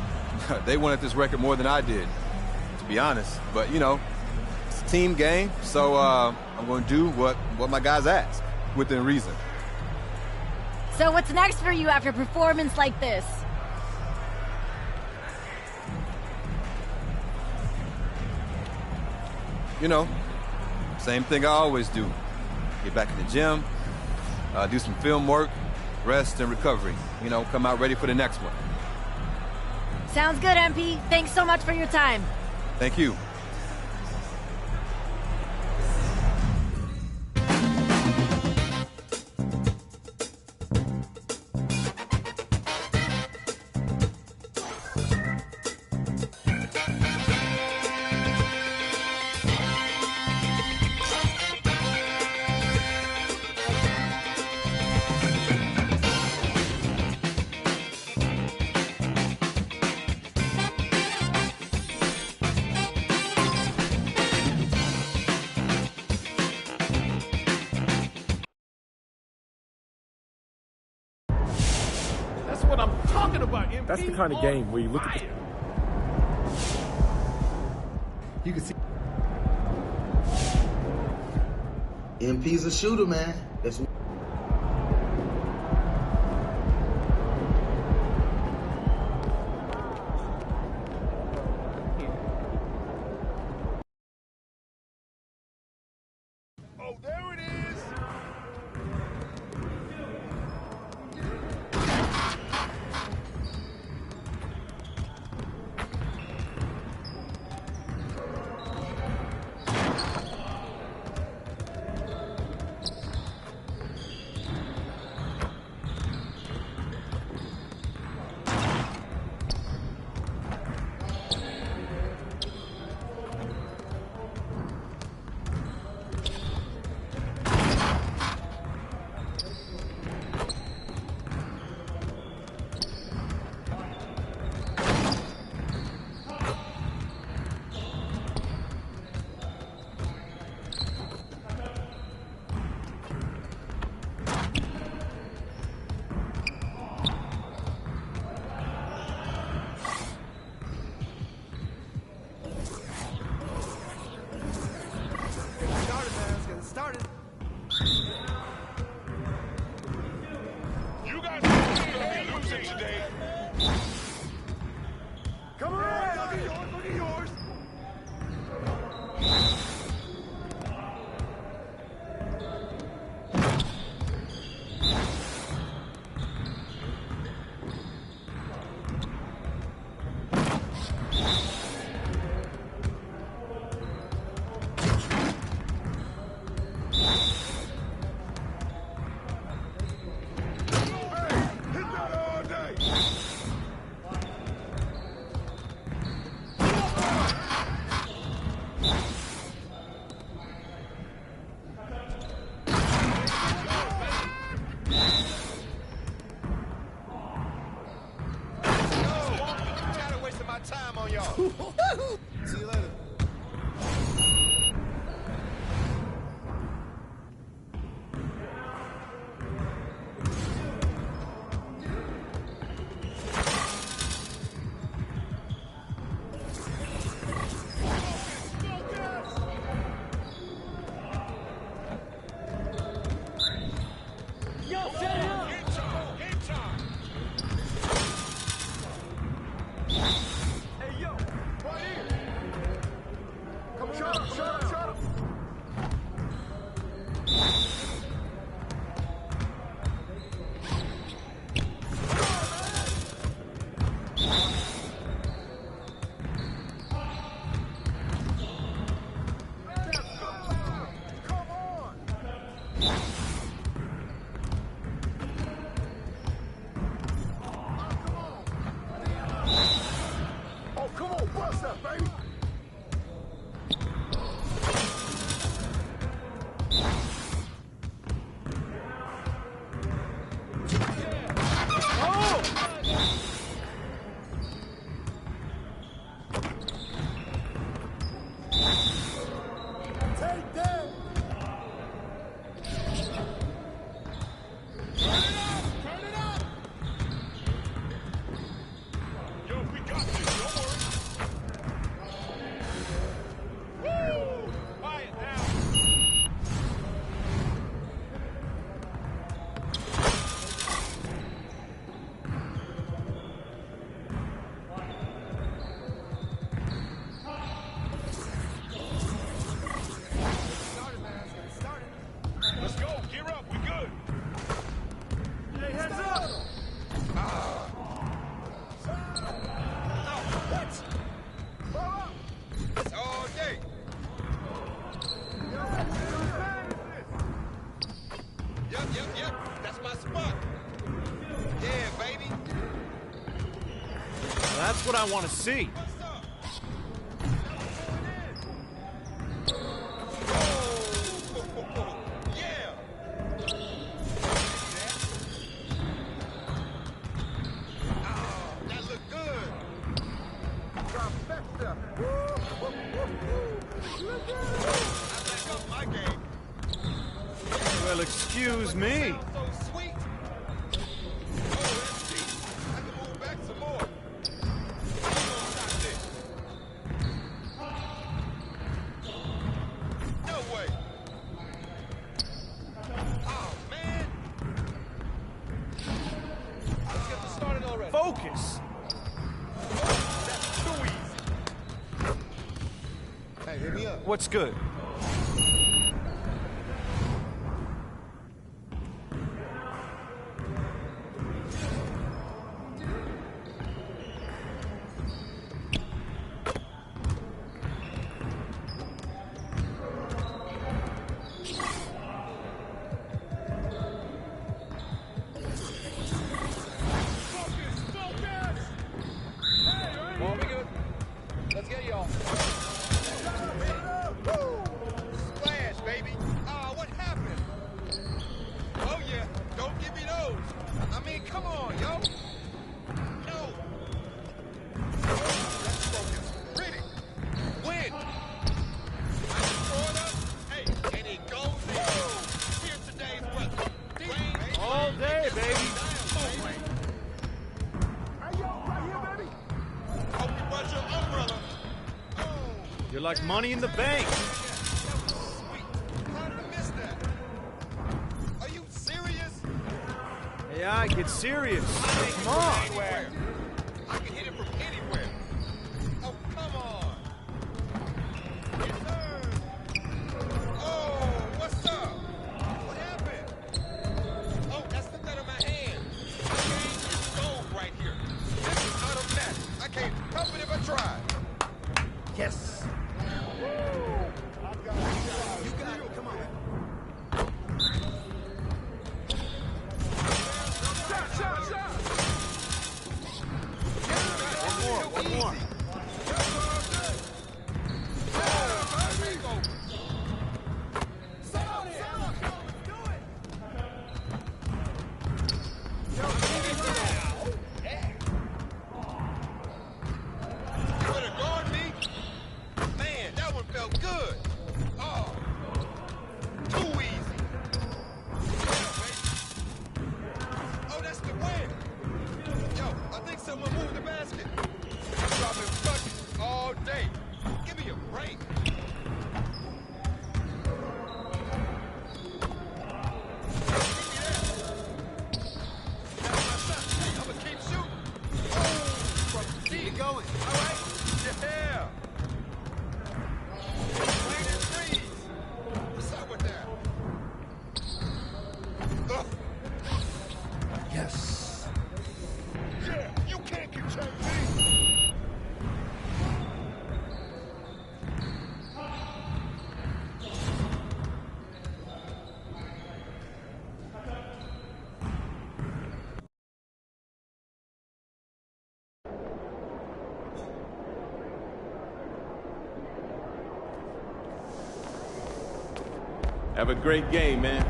They wanted this record more than I did, to be honest. But, you know, it's a team game, so I'm going to do what my guys ask, within reason. So what's next for you after a performance like this? You know, same thing I always do. Get back in the gym, do some film work, rest and recovery. You know, come out ready for the next one. Sounds good, MP. Thanks so much for your time. Thank you. That's the kind of game where you look at the... You can see MP's a shooter, man. That's You guys are losing today. Come on, look at yours, look at yours. Time on y'all. See you later. That's what I want to see. Well, excuse me. Focus. Hey, hit me up. What's good? Let's get y'all. Splash, baby. Ah, what happened? Oh, yeah. Don't give me those. I mean, come on, yo. No. Let's focus. Pretty. Win. I scored up. Hey, and it goes in. Here's today's weather. Rain, All day, baby. You're like money in the bank. How did I miss that? Are you serious? Yeah, get serious. Come on. I can hit it from anywhere. Oh, come on. Yes, sir. Oh, what's up? What happened? Oh, that's the nut of my hand. My game is gold right here. This is automatic. I can't help it if I try. Yes. You got it. Come on. One more. Man, that one felt good. Oh, too easy. Oh, that's the win. Yo, I think someone moved the basket. I'm dropping buckets all day. Give me a break. I'ma keep shooting. Oh, from deep. Keep going. All right. Yeah. Clean and freeze. What's up with that? Ugh. Yes. Yeah, you can't control me. Have a great game, man.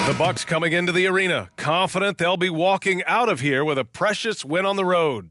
The Bucks coming into the arena, confident they'll be walking out of here with a precious win on the road.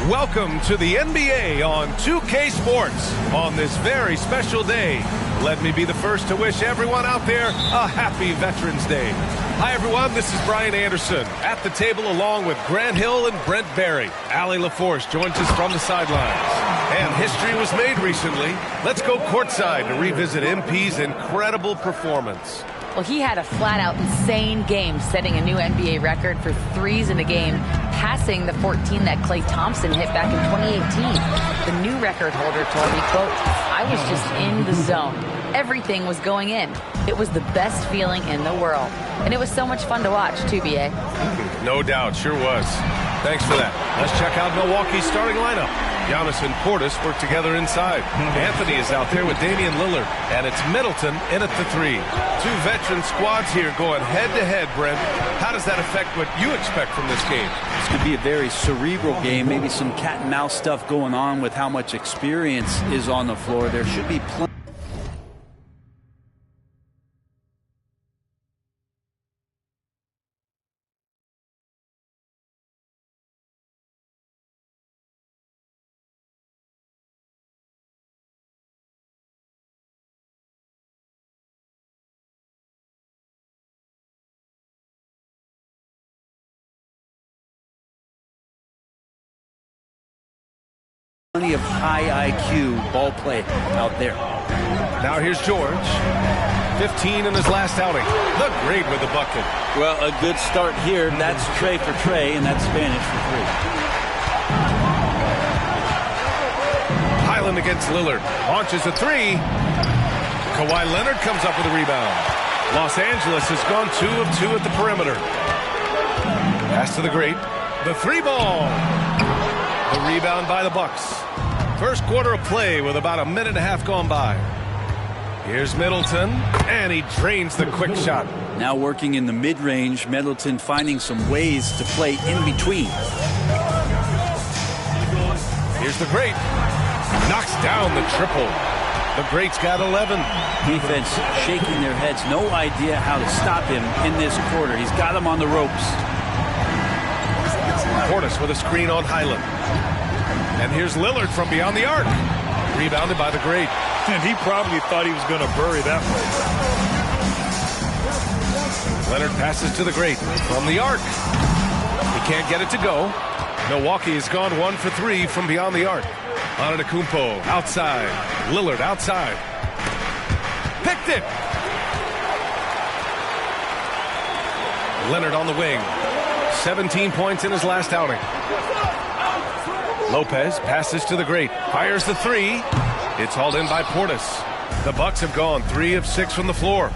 Welcome to the NBA on 2K Sports. On this very special day, let me be the first to wish everyone out there a happy Veterans Day. Hi, everyone. This is Brian Anderson at the table along with Grant Hill and Brent Barry. Allie LaForce joins us from the sidelines. And history was made recently. Let's go courtside to revisit MP's incredible performance. Well, he had a flat-out insane game, setting a new NBA record for threes in a game, passing the 14 that Klay Thompson hit back in 2018. The new record holder told me, quote, "I was just in the zone. Everything was going in. It was the best feeling in the world." And it was so much fun to watch, too, B.A. No doubt, sure was. Thanks for that. Let's check out Milwaukee's starting lineup. Giannis and Portis work together inside. Anthony is out there with Damian Lillard, and it's Middleton in at the 3. Two veteran squads here going head-to-head, Brent. How does that affect what you expect from this game? This could be a very cerebral game, maybe some cat-and-mouse stuff going on with how much experience is on the floor. There should be plenty. Plenty of high IQ ball play out there. Now here's George. 15 in his last outing. The grade with the bucket. Well, a good start here. That's Trey for Trey, and that's Spanish for 3. Highland against Lillard. Launches a 3. Kawhi Leonard comes up with a rebound. Los Angeles has gone 2 of 2 at the perimeter. Pass to the great. The 3 ball. The rebound by the Bucks. First quarter of play with about a minute and a half gone by. Here's Middleton, and he drains the quick shot. Now working in the mid-range, Middleton finding some ways to play in between. Here's the great. Knocks down the triple. The great's got 11. Defense shaking their heads. No idea how to stop him in this quarter. He's got him on the ropes. Portis with a screen on Highland. And here's Lillard from beyond the arc. Rebounded by the great. And he probably thought he was going to bury that one. Leonard passes to the great from the arc. He can't get it to go. Milwaukee has gone 1 for 3 from beyond the arc. Antetokounmpo outside. Lillard outside. Picked it. Leonard on the wing. 17 points in his last outing. Lopez passes to the great. Fires the three. It's hauled in by Portis. The Bucks have gone 3 of 6 from the floor.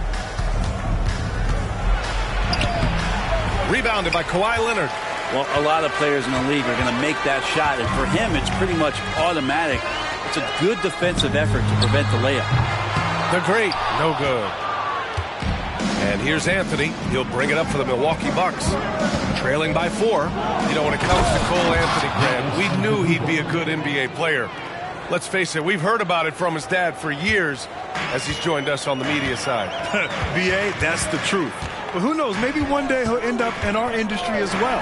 Rebounded by Kawhi Leonard. Well, a lot of players in the league are going to make that shot, and for him, it's pretty much automatic. It's a good defensive effort to prevent the layup. The great, no good. And here's Anthony. He'll bring it up for the Milwaukee Bucks. Trailing by 4. You know, when it comes to Cole Anthony, Grant, we knew he'd be a good NBA player. Let's face it, we've heard about it from his dad for years as he's joined us on the media side. B.A., that's the truth. But who knows, maybe one day he'll end up in our industry as well.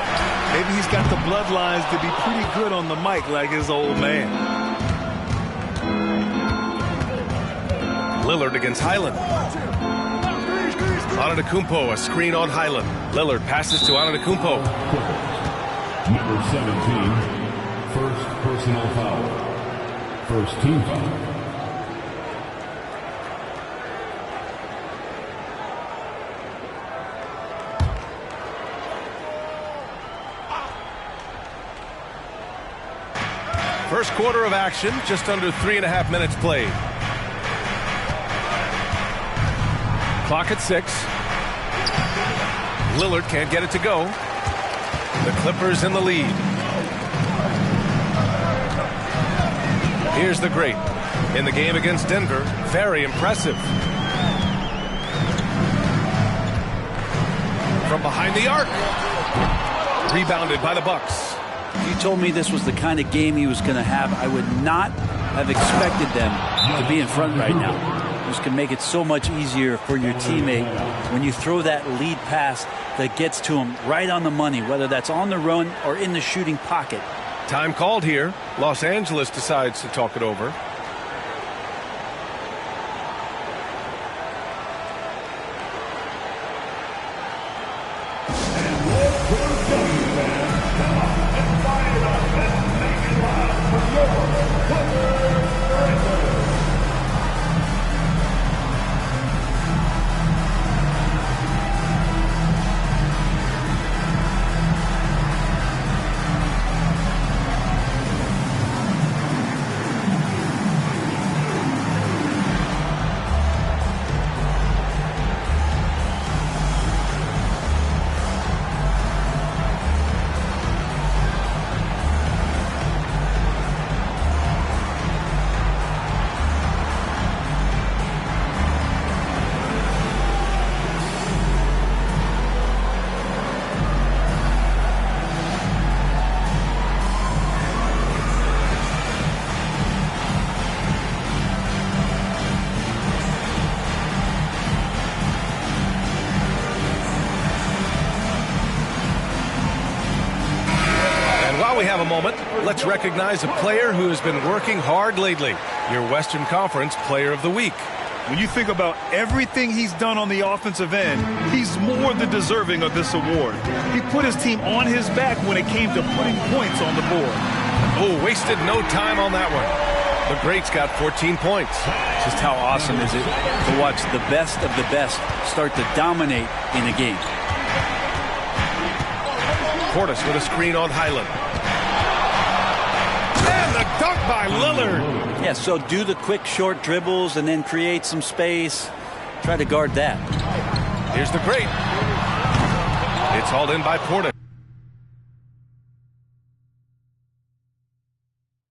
Maybe he's got the bloodlines to be pretty good on the mic like his old man. Lillard against Highland. Antetokounmpo, a screen on Highland. Lillard passes to Antetokounmpo. Number 17, first personal foul. First team foul. First quarter of action, just under 3.5 minutes played. Clock at 6. Lillard can't get it to go. The Clippers in the lead. Here's the great. In the game against Denver, very impressive. From behind the arc. Rebounded by the Bucks. If you told me this was the kind of game he was going to have, I would not have expected them to be in front right now. This can make it so much easier for your teammate when you throw that lead pass that gets to him right on the money, whether that's on the run or in the shooting pocket. Time called here. Los Angeles decides to talk it over. We have a moment. Let's recognize a player who has been working hard lately. Your Western Conference Player of the Week. When you think about everything he's done on the offensive end, he's more than deserving of this award. He put his team on his back when it came to putting points on the board. Oh, wasted no time on that one. The great's got 14 points. Just how awesome is it to watch the best of the best start to dominate in a game. Portis with a screen on Highland. And the dunk by Lillard. Yeah, so do the quick short dribbles and then create some space. Try to guard that. Here's the great. It's hauled in by Portis.